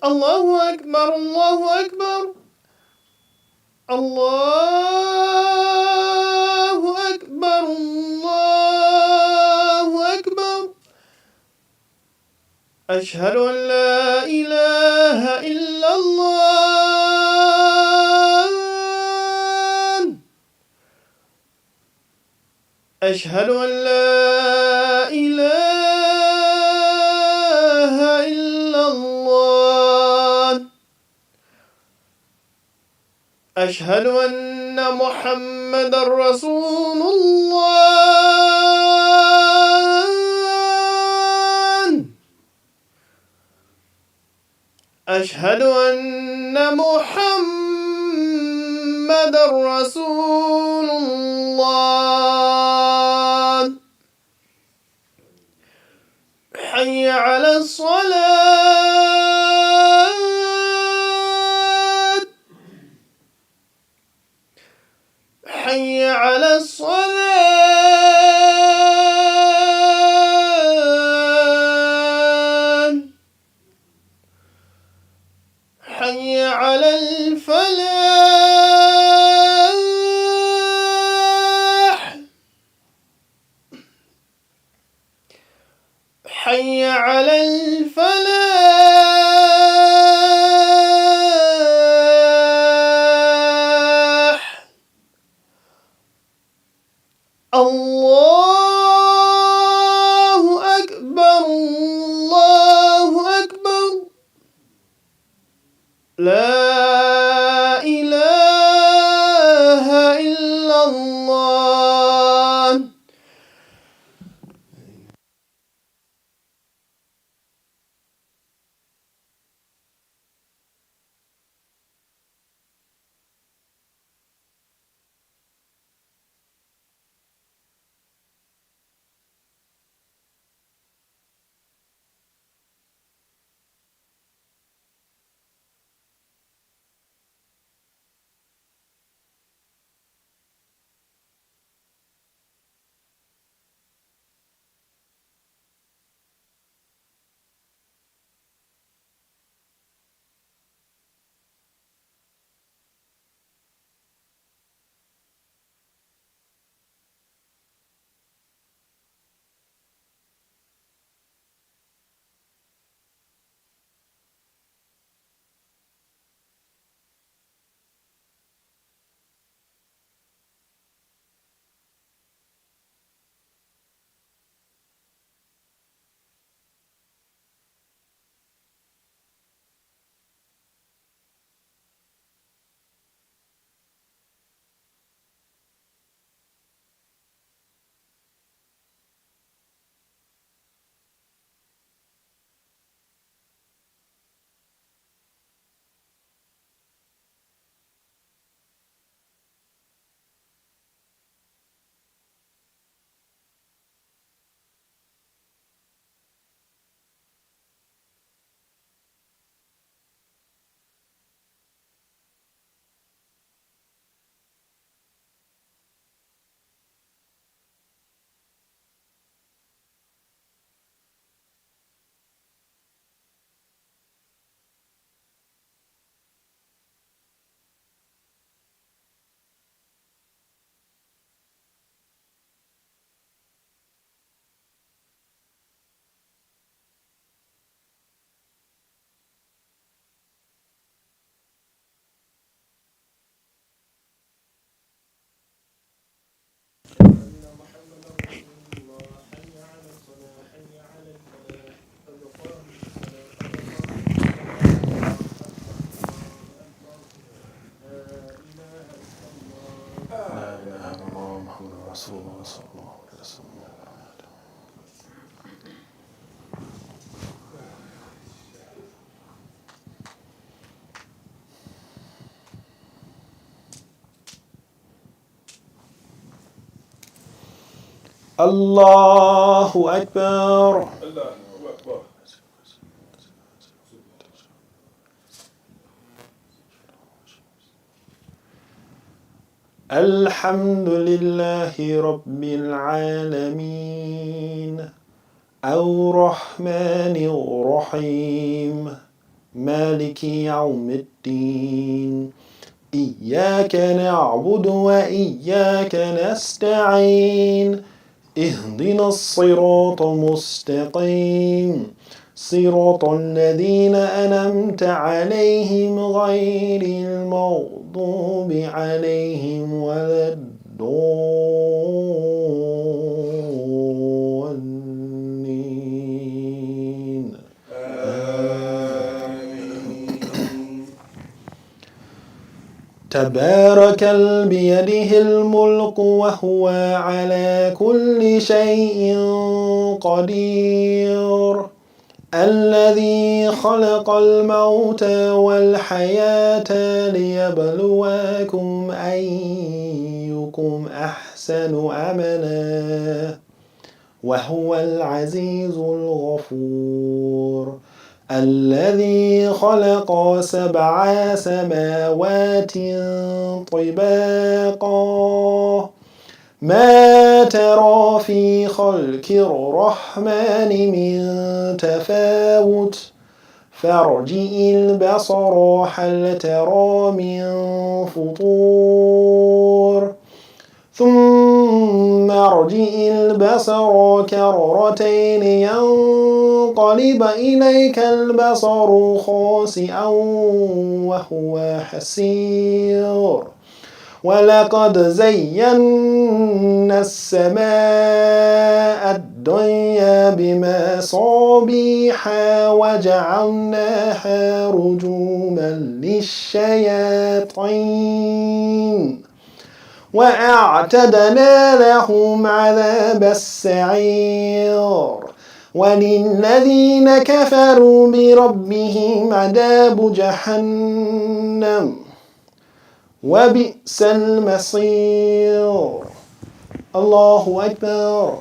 Allahu Akbar, Allahu Akbar. Allahu Akbar, Allahu Akbar. أشهد أن لا إله إلا الله. أشهد أن لا إله إلا الله. أشهد أن محمد رسول الله. أشهد أن محمد رسول الله. حي على الصلاة. حي على الصلاة. حي على الفلاح. حي على الفلاح. الله أكبر، الله أكبر. لا إله إلا الله. الله أكبر. الحمد لله رب العالمين الرحمن الرحيم مالك يوم الدين إياك نعبد وإياك نستعين اهدنا الصراط المستقيم صراط الذين أنعمت عليهم غير المغضوب عليهم ولا الضالين. تبارك بيده الملك وهو على كل شيء قدير الذي خلق الموت والحياة ليبلوكم أيكم أحسن عملا وهو العزيز الغفور الذي خلق 7 سماوات طباقا ما ترى في خلق الرحمن من تفاوت فارجع البصر هل ترى من فطور ثم ارجع البصر كرتين ينقلب إليك البصر خاسئا وهو حسير ولقد زينا السماء الدنيا بمصابيح وجعلناها رجوما للشياطين وأعتدنا لهم عذاب السعير وللذين كفروا بربهم عذاب جهنم وبئس المصير. الله أكبر.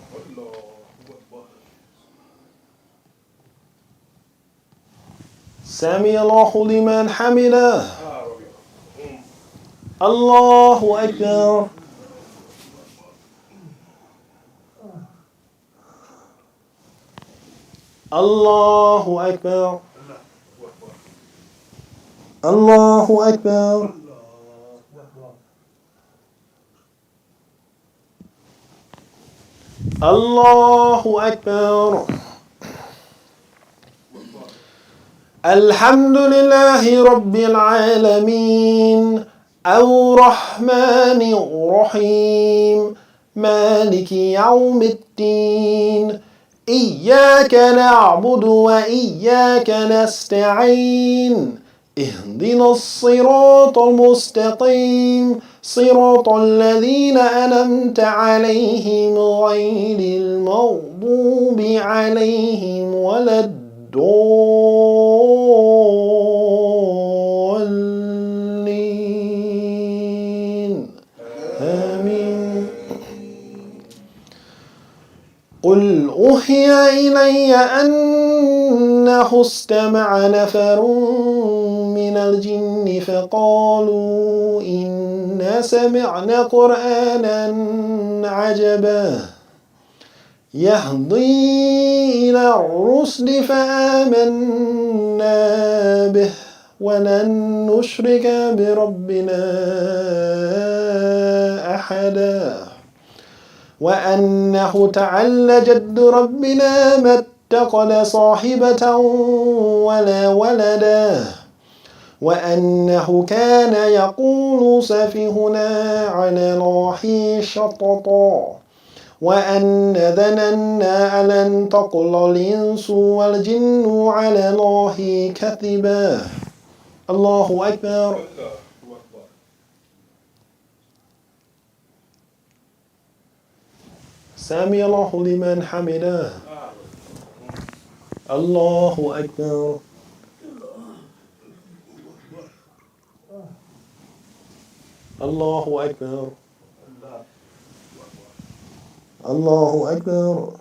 سمع الله لمن حمده. الله أكبر. الله أكبر. الله أكبر. الله أكبر. الحمد لله رب العالمين الرحمن الرحيم مالك يوم الدين إياك نعبد وإياك نستعين اهدنا الصراط المستقيم صراط الذين أنعمت عليهم غير المغضوب عليهم ولا الضالين. آمين. قل أوحي إلي أنه استمع نفر من الجن فقالوا إنا سمعنا قرآنا عجبا يهدي إلى الرشد فآمنا به ولن نشرك بربنا أحدا وأنه تعالى جد ربنا ما اتخذ صاحبة ولا ولدا وأنه كان يقول سفيهنا على الله شططا وأن ظننا ألن تقل الإنس والجن على الله كذبا. الله أكبر. سمع الله لمن حمده. الله أكبر. الله أكبر. Allahu Akbar.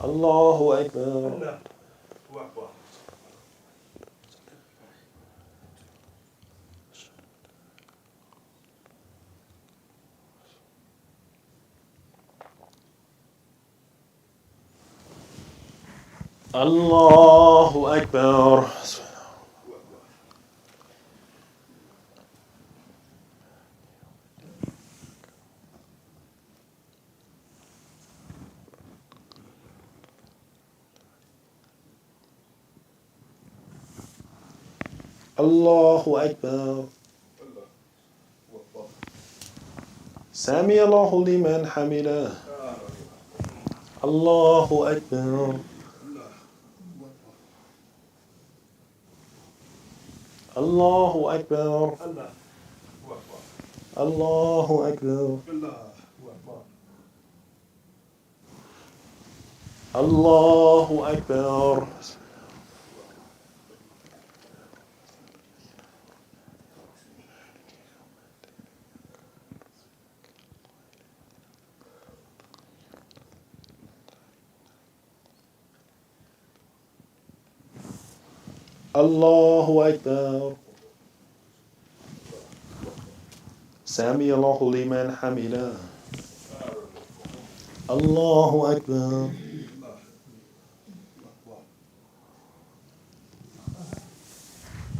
Allahu Akbar. Allahu Akbar. Allahu Akbar. Sami Allahu liman hamidah. Allahu Akbar. Allahu Akbar. Allahu Akbar. Allahu Akbar. Allahu Akbar. Sami Allahu liman hamidah. Allahu Akbar.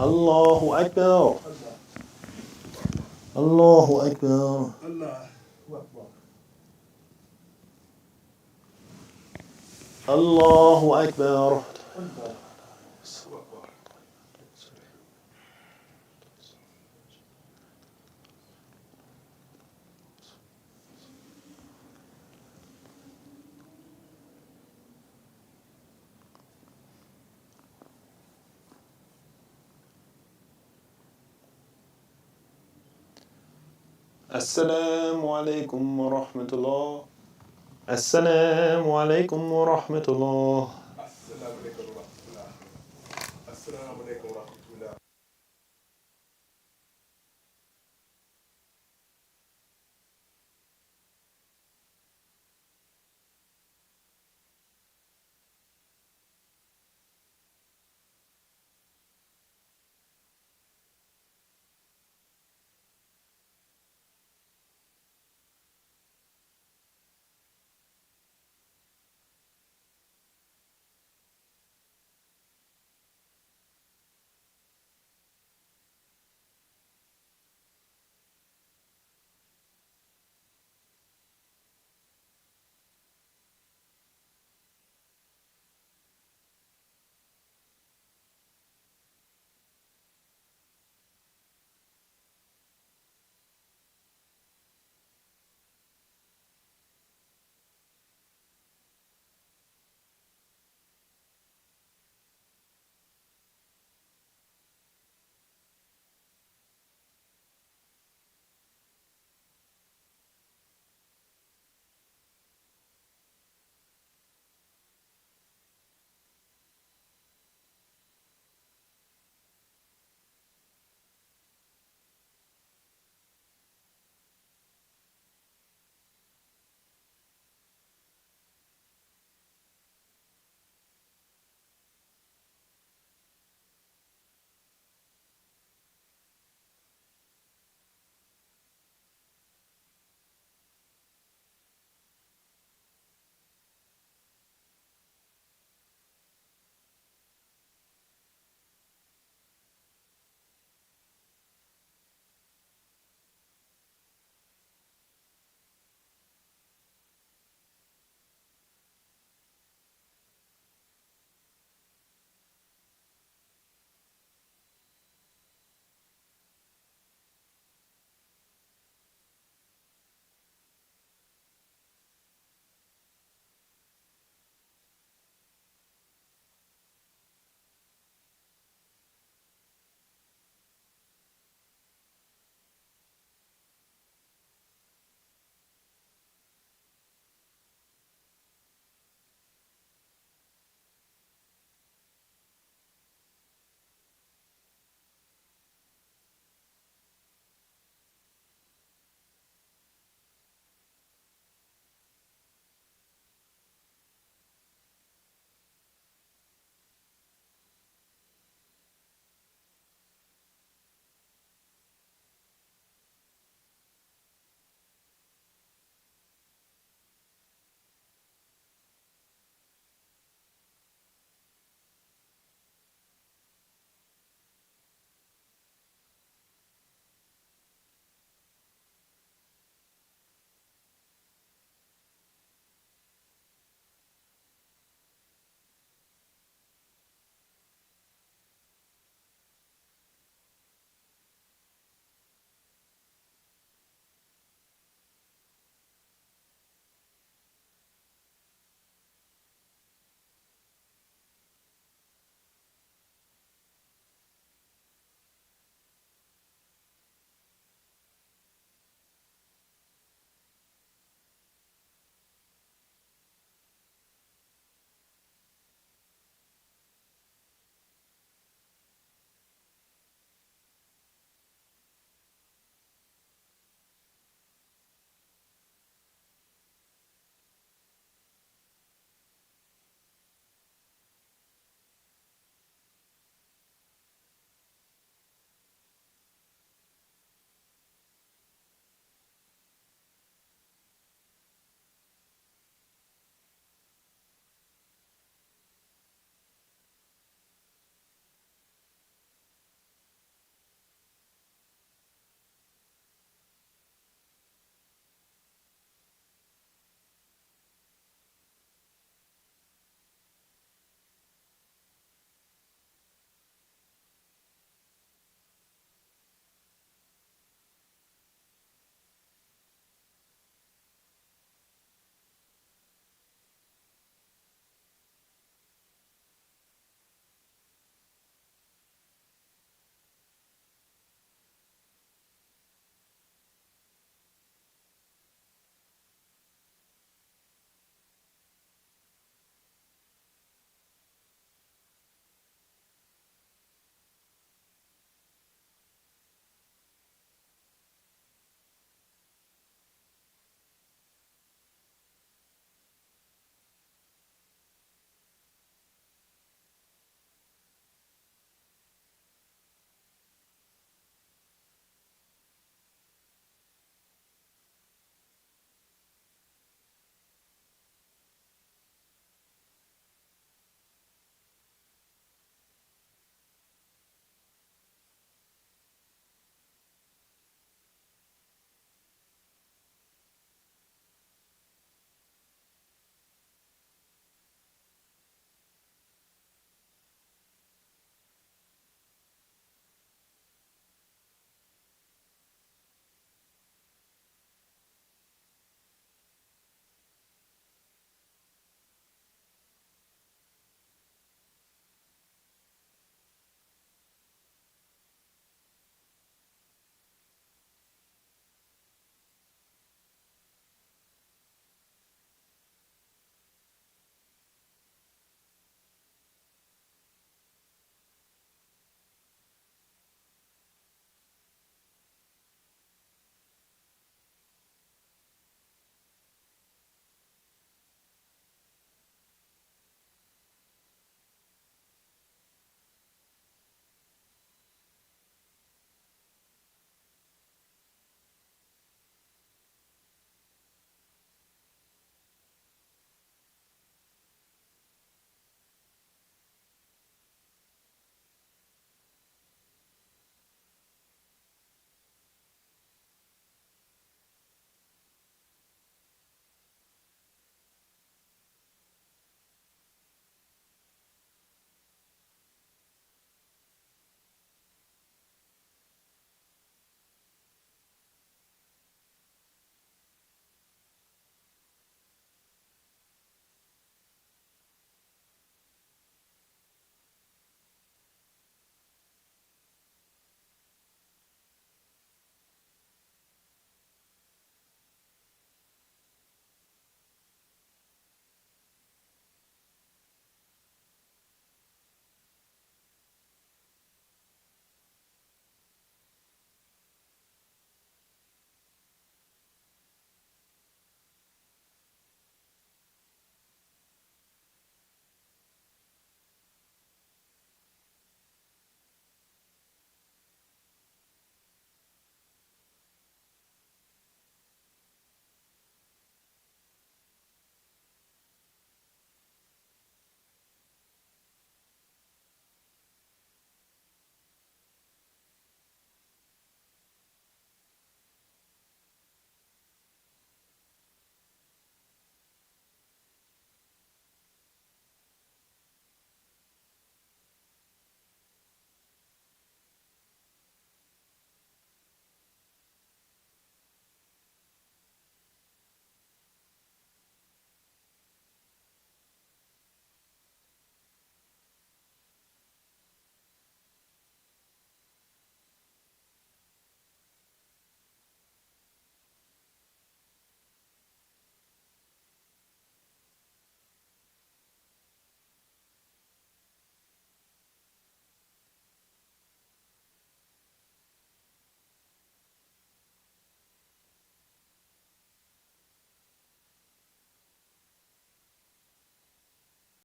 Allahu Akbar. Allahu Akbar. Allahu Akbar. Assalamu alaikum wa rahmatullah. Assalamu alaikum wa rahmatullah. Assalamu alaikum wa rahmatullah. Assalamu alaikum